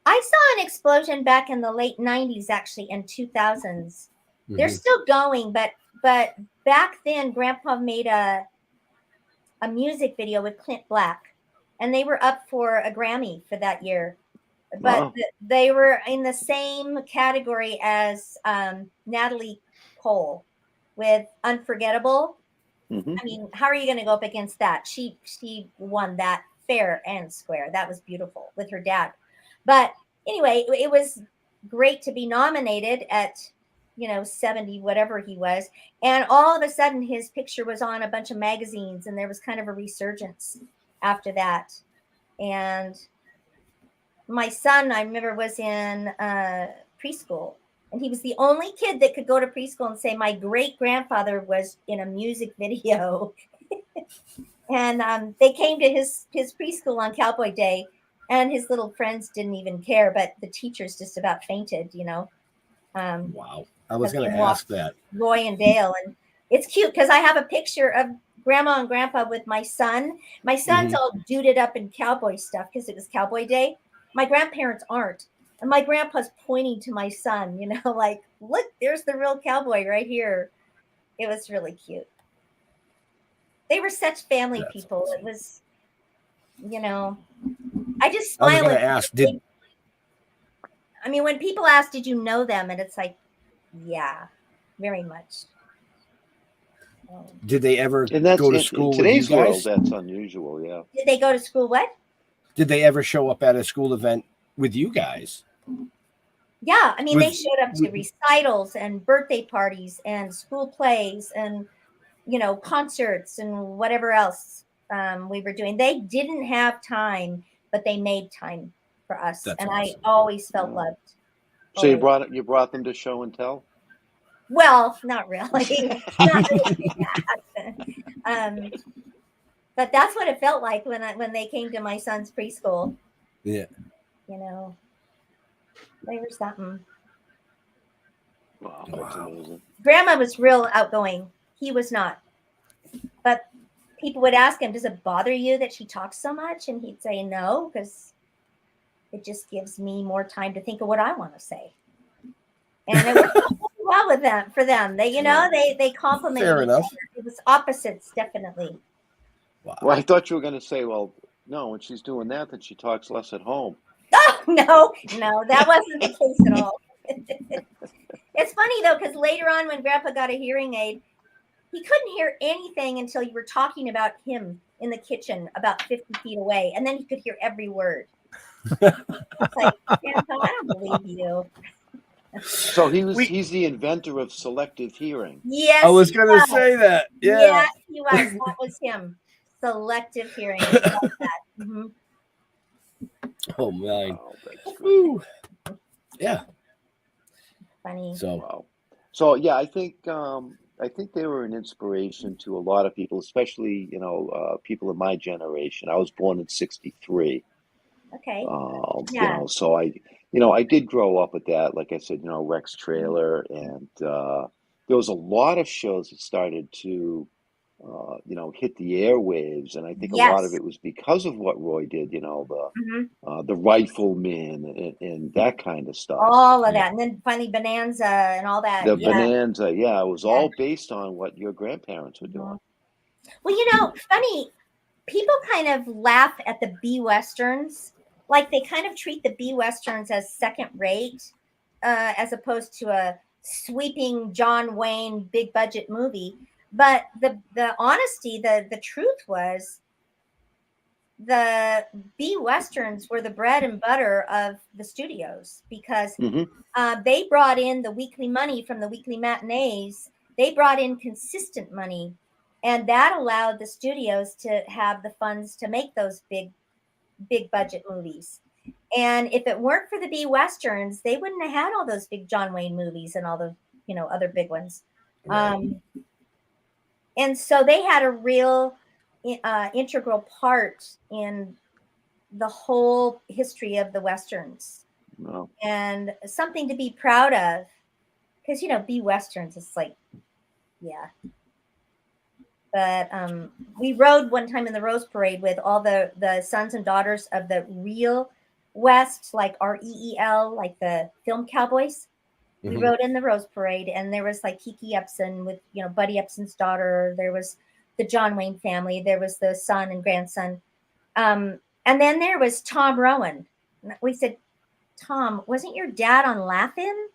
I saw an explosion back in the late 90s, actually, and 2000s. They're still going, but back then, Grandpa made a music video with Clint Black, and they were up for a Grammy for that year. But Wow. they were in the same category as Natalie Cole with Unforgettable. Hmm. I mean, how are you going to go up against that? She won that fair and square. That was beautiful with her dad. But anyway, it was great to be nominated at 70, whatever he was. And all of a sudden his picture was on a bunch of magazines, and there was kind of a resurgence after that. And my son, I remember, was in preschool, and he was the only kid that could go to preschool and say, my great grandfather was in a music video. And they came to his preschool on Cowboy Day, and his little friends didn't even care, but the teachers just about fainted, Wow. I was going to ask that. Roy and Dale. And it's cute because I have a picture of Grandma and Grandpa with my son. My son's all duded up in cowboy stuff because it was Cowboy Day. My grandparents aren't. And my grandpa's pointing to my son, like, look, there's the real cowboy right here. It was really cute. They were such family people. Awesome. It was, I just smile. I was going to ask, I mean, when people ask, did you know them? And it's like, yeah, very much. Did they ever And that's go to in school with you today's world, guys? that's unusual. Yeah. Did they go to school? What? Did they ever show up at a school event with you guys? Yeah, I mean, they With- showed up to recitals and birthday parties and school plays and, you know, concerts and whatever else we were doing. They didn't have time, but they made time for us. That's and awesome. I always felt Wow. loved. So you Always. brought them to show and tell? Well, not really. Not really that. But that's what it felt like when they came to my son's preschool. Yeah. You know, they were something. Wow, that's amazing. Grandma was real outgoing. He was not. But people would ask him, does it bother you that she talks so much? And he'd say no, because it just gives me more time to think of what I want to say. And it worked out well with them for them. They, you know, they complement Fair each enough. other. It was opposites, definitely. Wow. Well, I thought you were going to say, well, no, when she's doing that, then she talks less at home. Oh, no, that wasn't the case at all. It's funny though, because later on when Grandpa got a hearing aid, he couldn't hear anything until you were talking about him in the kitchen about 50 feet away, and then he could hear every word. It's like, Grandpa, I don't believe you. So he's the inventor of selective hearing. Yes, I was going to say that. Yeah. Yes, he was. That was him. Selective hearing. I love that. Mm-hmm. Oh, man. Wow, that's great. Woo. Yeah. Funny. So, Wow. So yeah, I think they were an inspiration to a lot of people, especially people in my generation. I was born in '63. Okay. You Yeah. know, so I did grow up with that. Like I said, Rex Trailer, and there was a lot of shows that started to, hit the airwaves, and I think a lot of Yes. it was because of what Roy did. Mm-hmm. The Rifleman and that kind of stuff. All of that, and then finally Bonanza and all that. The Yeah. Bonanza, yeah, it was all based on what your grandparents were doing. Well, funny, people kind of laugh at the B Westerns. Like they kind of treat the B Westerns as second rate, as opposed to a sweeping John Wayne big budget movie. But the honesty, the truth was the B Westerns were the bread and butter of the studios because they brought in the weekly money from the weekly matinees. They brought in consistent money, and that allowed the studios to have the funds to make those big budget movies. And if it weren't for the B Westerns, they wouldn't have had all those big John Wayne movies and all the other big ones. Right. And so they had a real integral part in the whole history of the Westerns. Wow. And something to be proud of, because B Westerns is like, yeah. But we rode one time in the Rose Parade with all the sons and daughters of the real West, like REEL, like the film cowboys. We rode in the Rose Parade, and there was like Kiki Epson with Buddy Epson's daughter. There was the John Wayne family. There was the son and grandson, and then there was Tom Rowan. We said, Tom, wasn't your dad on Laugh-In?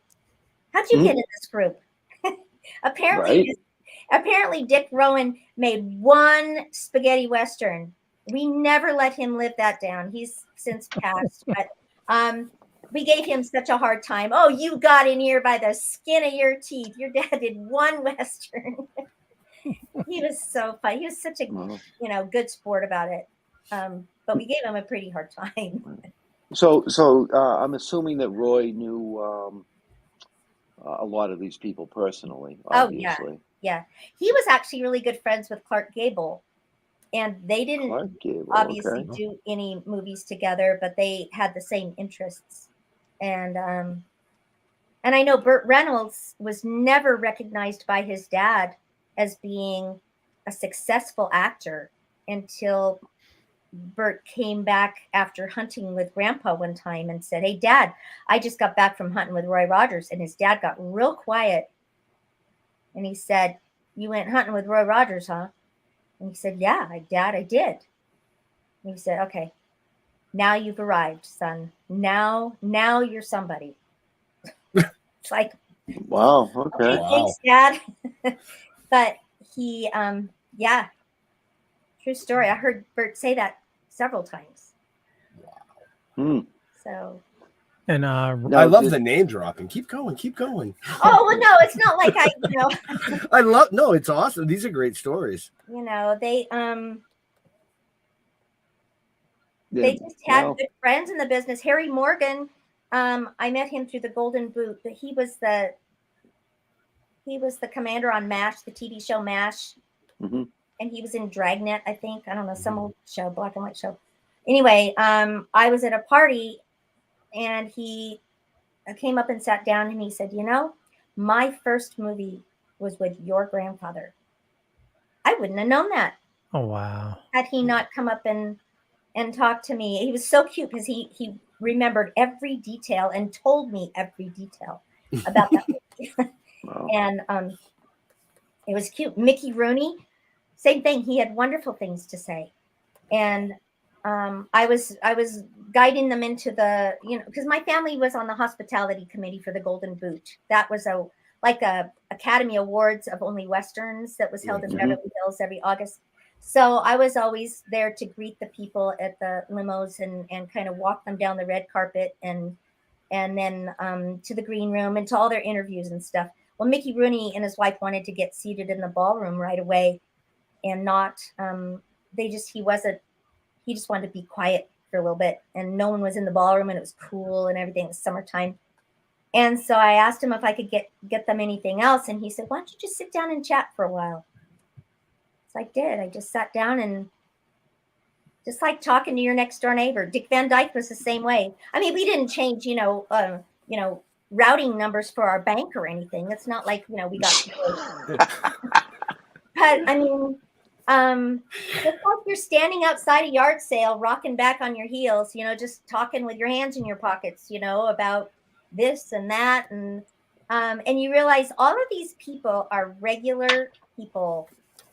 How'd you get in this group? Apparently Dick Rowan made one spaghetti Western. We never let him live that down. He's since passed, but we gave him such a hard time. Oh, you got in here by the skin of your teeth. Your dad did one Western. He was so funny. He was such a good sport about it. But we gave him a pretty hard time. So I'm assuming that Roy knew a lot of these people personally, obviously. Oh, yeah. He was actually really good friends with Clark Gable. And they didn't obviously do any movies together, but they had the same interests. And I know Burt Reynolds was never recognized by his dad as being a successful actor until Burt came back after hunting with Grandpa one time and said, "Hey, Dad, I just got back from hunting with Roy Rogers." And his dad got real quiet. And he said, "You went hunting with Roy Rogers, huh?" And he said, "Yeah, Dad, I did." And he said, "Okay, now you've arrived, son. Now you're somebody. It's like, Wow. Okay. Wow. thanks, Dad. But he, yeah, true story. I heard Bert say that several times. Hmm. So, And Now, I love did- the name dropping. Keep going. Keep going. oh well, no, it's not like I, No, it's awesome. These are great stories. they yeah, just had well, good friends in the business. Harry Morgan, I met him through the Golden Boot, but he was the commander on MASH, the TV show MASH, mhm. and he was in Dragnet, I think. I don't know, some old show, black and white show. Anyway, I was at a party, and he came up and sat down, and he said, my first movie was with your grandfather. I wouldn't have known that oh wow. had he not come up and talked to me. He was so cute because he remembered every detail and told me every detail about that movie. Wow. And it was cute. Mickey Rooney, same thing. He had wonderful things to say. And I was guiding them into the, because my family was on the hospitality committee for the Golden Boot. That was a Academy Awards of only Westerns that was held in Beverly Hills every August. So I was always there to greet the people at the limos and kind of walk them down the red carpet and then to the green room and to all their interviews and stuff. Well, Mickey Rooney and his wife wanted to get seated in the ballroom right away, and not he just wanted to be quiet for a little bit, and no one was in the ballroom, and it was cool and everything. It was summertime. And so I asked him if I could get them anything else, and he said, why don't you just sit down and chat for a while? So I did. I just sat down, and just like talking to your next door neighbor. Dick Van Dyke was the same way. I mean, we didn't change, routing numbers for our bank or anything. It's not like, we got but I mean, it's like you're standing outside a yard sale, rocking back on your heels, just talking with your hands in your pockets, about this and that. And you realize all of these people are regular people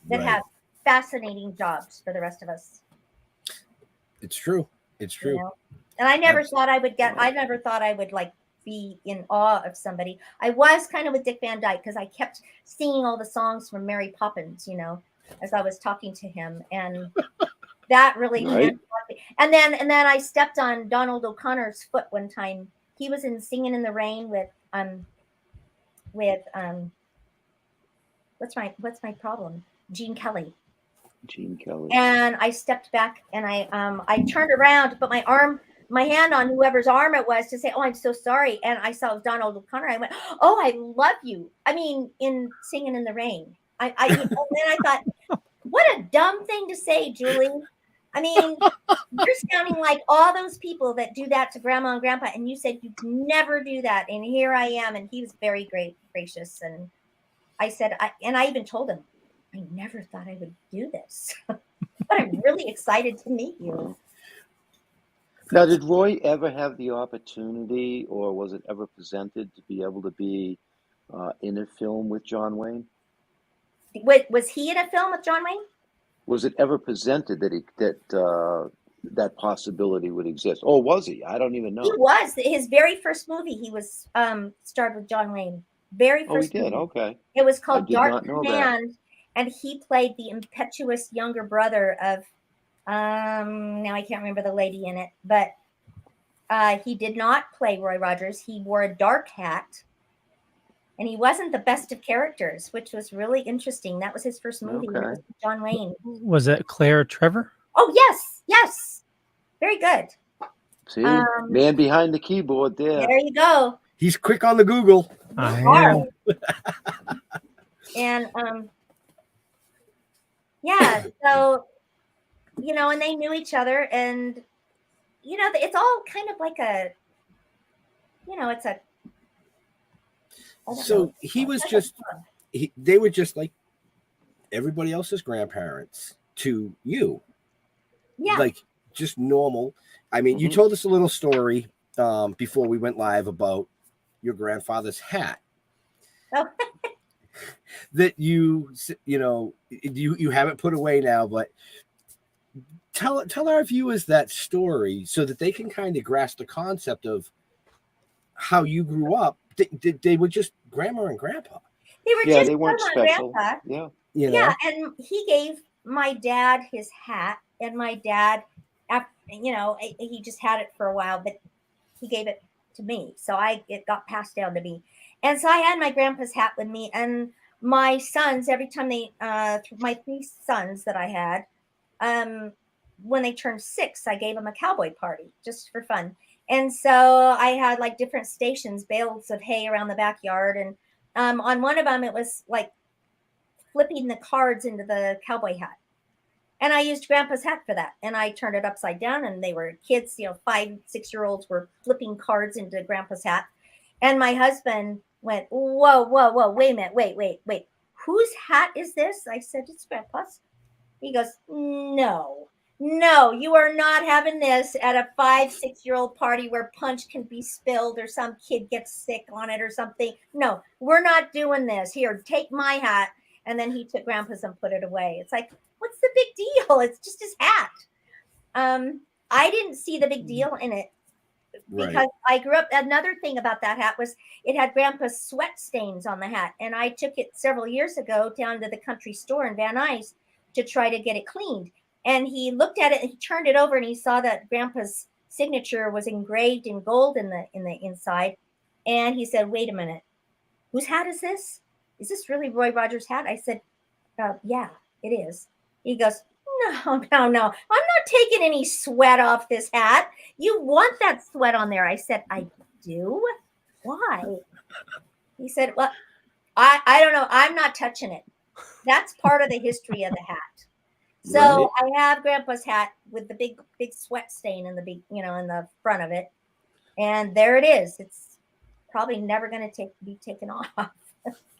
that Right. have fascinating jobs for the rest of us. It's true. It's true. And I never thought I would like be in awe of somebody. I was kind of with Dick Van Dyke because I kept singing all the songs from Mary Poppins, as I was talking to him, and that really Right. and then I stepped on Donald O'Connor's foot one time. He was in Singing in the Rain with what's my problem? Gene Kelly. Gene Kelly. And I stepped back, and I turned around to put my hand on whoever's arm it was to say, oh, I'm so sorry. And I saw Donald O'Connor. I went, oh, I love you. I mean, in Singing in the Rain. And then I thought, what a dumb thing to say, Julie. I mean, you're sounding like all those people that do that to grandma and grandpa. And you said you'd never do that. And here I am. And he was very gracious. And I said, I even told him, I never thought I would do this, but I'm really excited to meet you. Now, did Roy ever have the opportunity, or was it ever presented to be able to be in a film with John Wayne? Was he in a film with John Wayne? Was it ever presented that possibility would exist? Or was he? I don't even know. He was. His very first movie, he was starred with John Wayne. Very Oh, he first did. movie. Okay. It was called I did Dark not know that. Command, and he played the impetuous younger brother of now I can't remember the lady in it, but he did not play Roy Rogers. He wore a dark hat, and he wasn't the best of characters, which was really interesting. That was his first movie. Okay. It was with John Wayne. Was it Claire Trevor? Oh yes, very good. See, man behind the keyboard there. There you go. He's quick on the Google. I Hard. am. And yeah, so and they knew each other, and it's all kind of like a it's a So he was just they were just like everybody else's grandparents to you. yeah. Like just normal. I mean, you told us a little story before we went live about your grandfather's hat. Oh. That you haven't put away now, but tell our viewers that story so that they can kind of grasp the concept of how you grew up. They were just grandma and grandpa. They were Yeah, just they weren't grandma and special. grandpa. Yeah. You Yeah, know, and he gave my dad his hat, and my dad, he just had it for a while, but he gave it to me, so it got passed down to me, and so I had my grandpa's hat with me, and my sons, every time my 3 sons that I had, when they turned 6, I gave them a cowboy party just for fun, and so I had like different stations, bales of hay around the backyard, and on one of them it was like flipping the cards into the cowboy hat. And I used grandpa's hat for that. And I turned it upside down, and they were kids, 5, 6-year-olds were flipping cards into grandpa's hat. And my husband went, whoa, whoa, whoa, wait a minute, wait. Whose hat is this? I said, it's grandpa's. He goes, no, you are not having this at a 5, 6-year-old party where punch can be spilled or some kid gets sick on it or something. No, we're not doing this. Here, take my hat. And then he took grandpa's and put it away. It's like, what's the big deal? It's just his hat. I didn't see the big deal in it because I grew up. Another thing about that hat was it had grandpa's sweat stains on the hat. And I took it several years ago down to the country store in Van Nuys to try to get it cleaned. And he looked at it and he turned it over and he saw that grandpa's signature was engraved in gold in the inside. And he said, wait a minute, whose hat is this? Is this really Roy Rogers' hat? I said, yeah, it is. He goes, no. I'm not taking any sweat off this hat. You want that sweat on there. I said, I do? Why? He said, well, I don't know. I'm not touching it. That's part of the history of the hat. So I have grandpa's hat with the big sweat stain in the in the front of it. And there it is. It's probably never going to be taken off.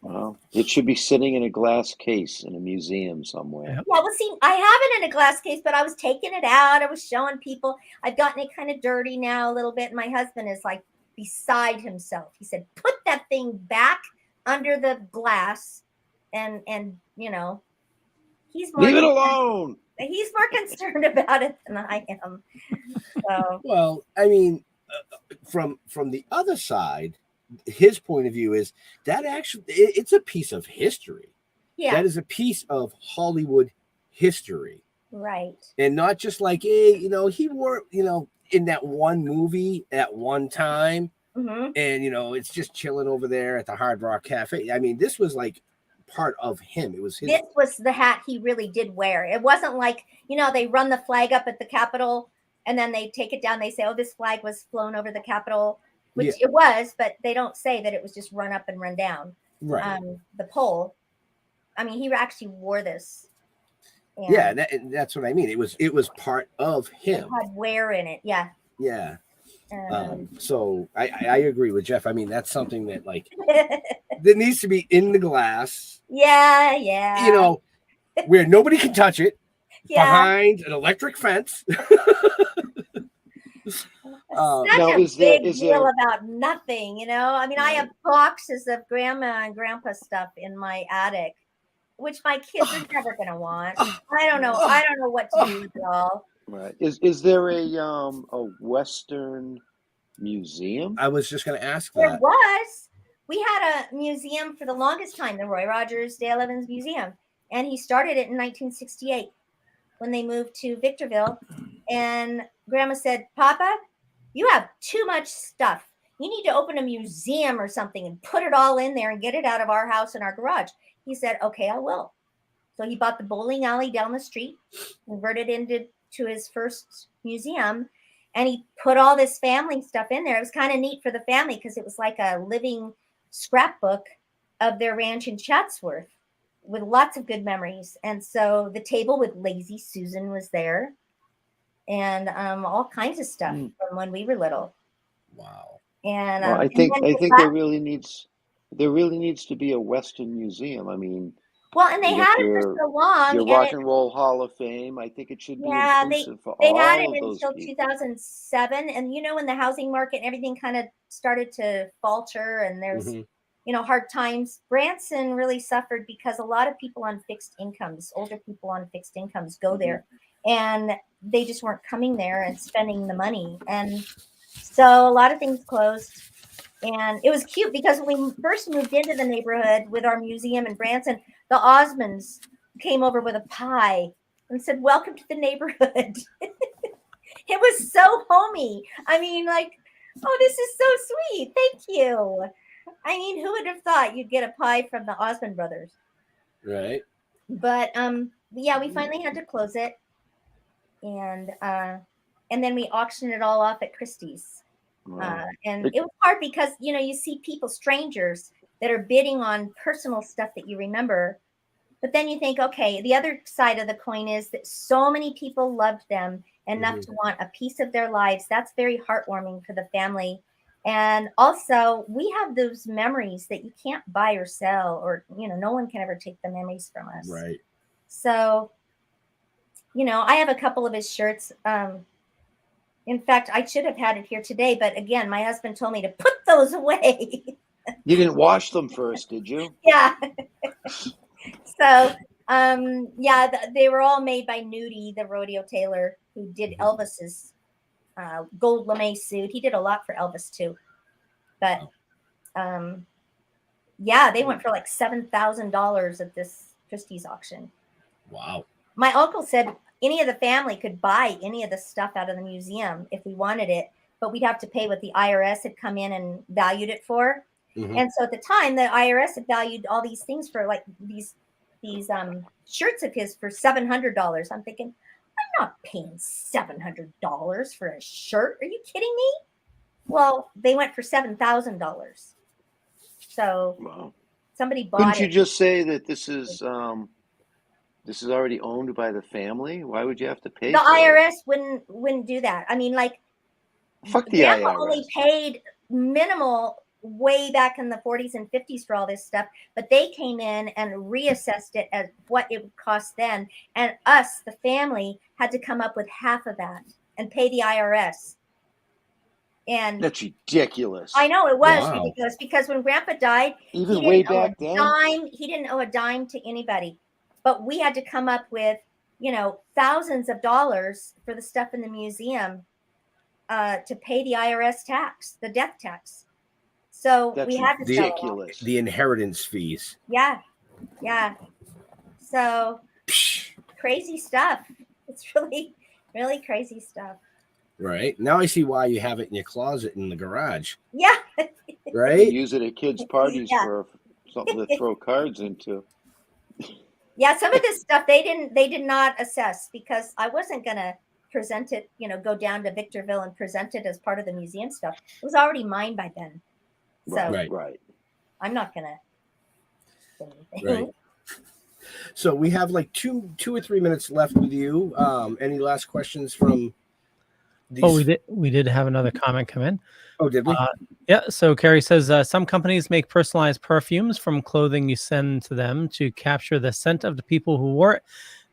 Well, it should be sitting in a glass case in a museum somewhere. Yep. Yeah, well, see, I have it in a glass case, but I was taking it out. I was showing people. I've gotten it kind of dirty now a little bit. And my husband is like beside himself. He said, put that thing back under the glass. And he's more Leave it alone. He's more concerned about it than I am. So. Well, I mean, from the other side, his point of view is that actually it's a piece of history. Yeah. That is a piece of Hollywood history. Right. And not just like, hey, he wore, in that one movie at one time. Mm-hmm. And, it's just chilling over there at the Hard Rock Cafe. I mean, this was like part of him. It was his. This was the hat he really did wear. It wasn't like, they run the flag up at the Capitol and then they take it down. They say, oh, this flag was flown over the Capitol. Which it was, but they don't say that it was just run up and run down. Right. The pole. I mean, he actually wore this. Yeah, that's what I mean. It was part of him. It had wear in it. Yeah. Yeah. So I agree with Jeff. I mean, that's something that that needs to be in the glass. Yeah. Where nobody can touch it. Yeah. Behind an electric fence. Such a big deal about nothing, I mean, I have boxes of grandma and grandpa stuff in my attic, which my kids are never going to want. I don't know what to do with all. Right. Is there a Western museum? I was just going to ask that. There was. We had a museum for the longest time, the Roy Rogers Dale Evans Museum, and he started it in 1968 when they moved to Victorville, and Grandma said, Papa, you have too much stuff. You need to open a museum or something and put it all in there and get it out of our house and our garage. He said, okay, I will. So he bought the bowling alley down the street, converted into his first museum, and he put all this family stuff in there. It was kind of neat for the family because it was like a living scrapbook of their ranch in Chatsworth with lots of good memories. And so the table with Lazy Susan was there. And all kinds of stuff from when we were little. Wow. And I think there really needs to be a Western museum. I mean, well, and they had it for so long. Your Rock and Roll Hall of Fame. I think it should be inclusive for all of those people. They had it until 2007, and when the housing market and everything kind of started to falter, and there's hard times. Branson really suffered because a lot of people on fixed incomes, older people on fixed incomes, go there. and they just weren't coming there and spending the money. And so a lot of things closed. And it was cute because when we first moved into the neighborhood with our museum in Branson, the Osmonds came over with a pie and said, "Welcome to the neighborhood." It was so homey. I mean, like, oh, this is so sweet. Thank you. I mean, who would have thought you'd get a pie from the Osmond brothers? Right. But yeah, we finally had to close it, and then we auctioned it all off at Christie's. Wow. And it was hard because you see people, strangers, that are bidding on personal stuff that you remember, but then you think, okay, the other side of the coin is that so many people loved them enough to want a piece of their lives. That's very heartwarming for the family. And also, we have those memories that you can't buy or sell, or no one can ever take the memories from us. Right. So, I have a couple of his shirts. In fact, I should have had it here today, but again, my husband told me to put those away. You didn't wash them first, did you? Yeah. So, yeah, they were all made by Nudie, the rodeo tailor, who did Elvis's gold lame suit. He did a lot for Elvis too. But yeah, they went for like $7,000 at this Christie's auction. Wow. My uncle said any of the family could buy any of the stuff out of the museum if we wanted it, but we'd have to pay what the IRS had come in and valued it for. And so at the time, the IRS had valued all these things for like these shirts of his for $700. I'm thinking, I'm not paying $700 for a shirt. Are you kidding me? Well, they went for $7,000. So Wow. somebody bought Couldn't it. you just say that this is already owned by the family? Why would you have to pay The for IRS it? wouldn't do that. I mean, like, Fuck the Grandpa IRS. only paid minimal way back in the 40s and 50s for all this stuff, but they came in and reassessed it at what it would cost then, and us, the family, had to come up with half of that and pay the IRS. And That's ridiculous. I know it was Wow. ridiculous because when Grandpa died, Even he way didn't owe back a then? dime. He didn't owe a dime to anybody, but we had to come up with thousands of dollars for the stuff in the museum to pay the IRS tax, the death tax. So That's we had to sell it all. ridiculous. The inheritance fees. Yeah. So crazy stuff. It's really, really crazy stuff. Right. Now I see why you have it in your closet in the garage. Yeah. You Right. use it at kids' parties Yeah. for something to throw cards into. Yeah. Some of this stuff they did not assess because I wasn't gonna present it, go down to Victorville and present it as part of the museum stuff. It was already mine by then. So Right. I'm not gonna say anything. Right. So we have like two or 3 minutes left with you. Any last questions from these? Oh, we did have another comment come in. Oh, did we? Yeah. So Carrie says some companies make personalized perfumes from clothing you send to them to capture the scent of the people who wore it.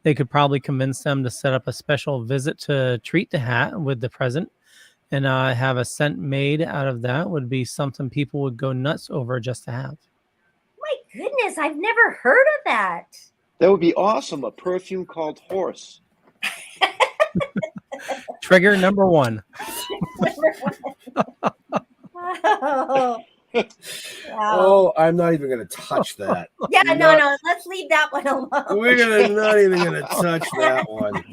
They could probably convince them to set up a special visit to treat the hat with the present and have a scent made out of that. Would be something people would go nuts over just to have. My goodness, I've never heard of that. That would be awesome. A perfume called Horse. Trigger number 1. Oh, wow. Oh, I'm not even going to touch that. Yeah, no, let's leave that one alone. We're not even going to touch that one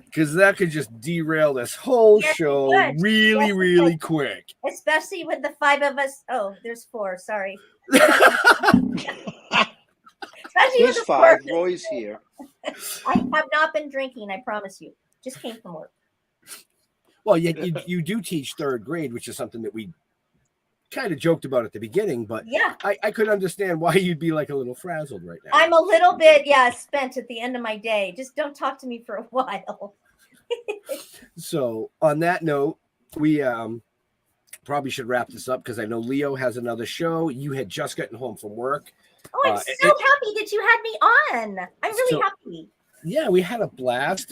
because that could just derail this whole Yes, it show could. really, Yes, it really could. quick. Especially with the 5 of us. Oh, there's 4. Sorry. Especially There's with the 5. 4. Roy's here. I have not been drinking, I promise you. Just came from work. Well, you do teach 3rd grade, which is something that we kind of joked about at the beginning, but Yeah. I could understand why you'd be like a little frazzled right now. I'm a little bit, spent at the end of my day. Just don't talk to me for a while. So on that note, we probably should wrap this up because I know Leo has another show. You had just gotten home from work. Oh, I'm so happy that you had me on. I'm really happy. Yeah, we had a blast.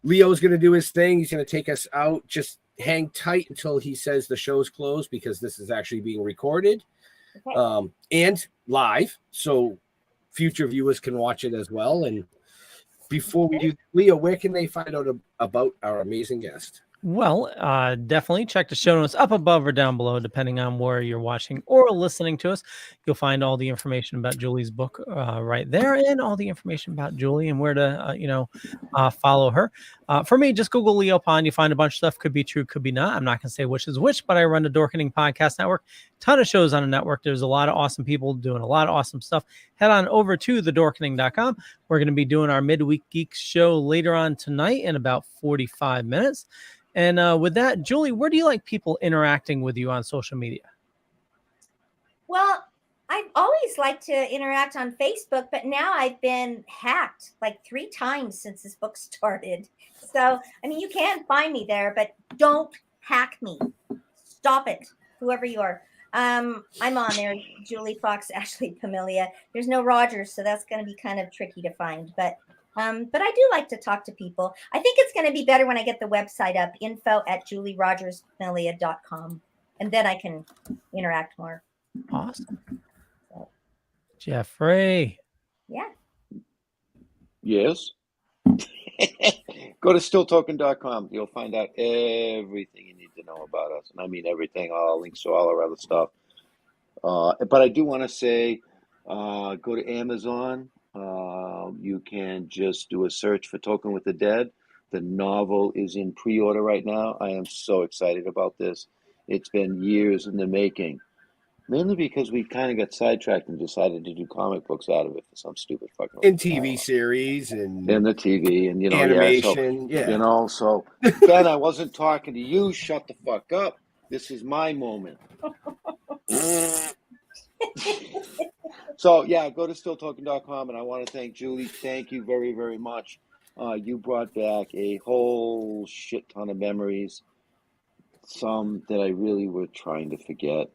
Leo's going to do his thing. He's going to take us out. Just hang tight until he says the show's closed because this is actually being recorded and live. So future viewers can watch it as well. And before we do, Leo, where can they find out about our amazing guest? Well, definitely check the show notes up above or down below, depending on where you're watching or listening to us. You'll find all the information about Julie's book right there, and all the information about Julie and where to, follow her. For me, just Google Leo Pond. You find a bunch of stuff. Could be true, could be not. I'm not going to say which is which, but I run the Dorkening Podcast Network. Ton of shows on the network. There's a lot of awesome people doing a lot of awesome stuff. Head on over to thedorkening.com. We're going to be doing our Midweek Geeks show later on tonight in about 45 minutes. And with that, Julie, where do you like people interacting with you on social media? Well, I've always liked to interact on Facebook, but now I've been hacked like 3 times since this book started. So, I mean, you can find me there, but don't hack me. Stop it, whoever you are. I'm on there, Julie Fox, Ashley Pomilia. There's no Rogers, so that's going to be kind of tricky to find, but I do like to talk to people. I think it's going to be better when I get the website up, info@julierogerspomilia.com, and then I can interact more. Awesome. Jeffrey. Yeah. Yes. Go to stilltoken.com. You'll find out everything you need to know about us. And I mean everything, all links to all our other stuff. But I do want to say, go to Amazon. You can just do a search for Toking with the Dead. The novel is in pre-order right now. I am so excited about this. It's been years in the making, mainly because we kind of got sidetracked and decided to do comic books out of it for some stupid fucking In TV series and the TV and animation. So Ben, I wasn't talking to you. Shut the fuck up. This is my moment. So, yeah, go to stilltoken.com, and I want to thank Julie. Thank you very, very much. You brought back a whole shit ton of memories, some that I really were trying to forget.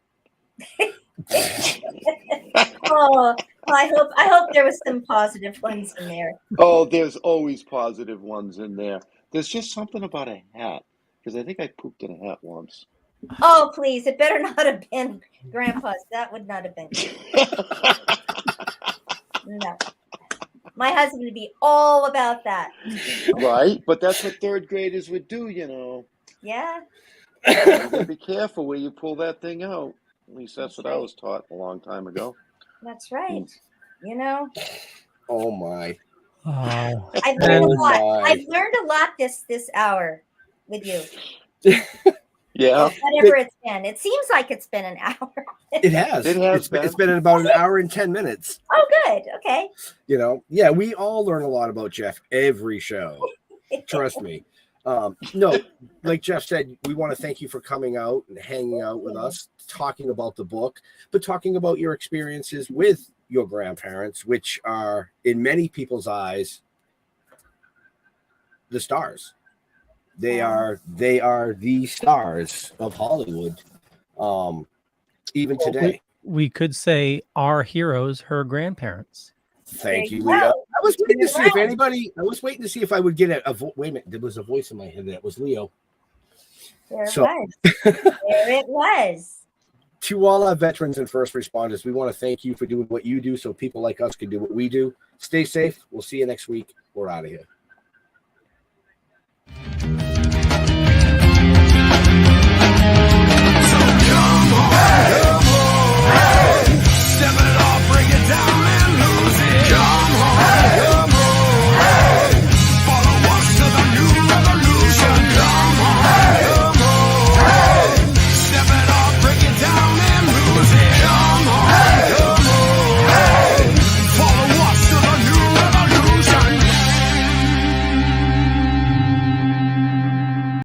I hope there was some positive ones in there. Oh, there's always positive ones in there. There's just something about a hat, because I think I pooped in a hat once. Oh, please. It better not have been Grandpa's. That would not have been. No. My husband would be all about that. Right? But that's what third graders would do, Yeah. You gotta be careful where you pull that thing out. At least that's what I was taught a long time ago. That's right. Oh, my. Oh, I've learned a lot. I've learned a lot this hour with you. Yeah. Whatever it's been. It seems like it's been an hour. It has. It's been about an hour and 10 minutes. Oh, good. Okay. Yeah, we all learn a lot about Jeff every show. Trust me. No, like Jeff said, we want to thank you for coming out and hanging out with us, talking about the book, but talking about your experiences with your grandparents, which are, in many people's eyes, the stars. They are the stars of Hollywood, even today. We could say our heroes, her grandparents. Thank you, Leo. I was waiting to see if anybody. I was waiting to see if I would get a wait a minute. There was a voice in my head that was Leo. There it was. To all our veterans and first responders, we want to thank you for doing what you do so people like us can do what we do. Stay safe. We'll see you next week. We're out of here.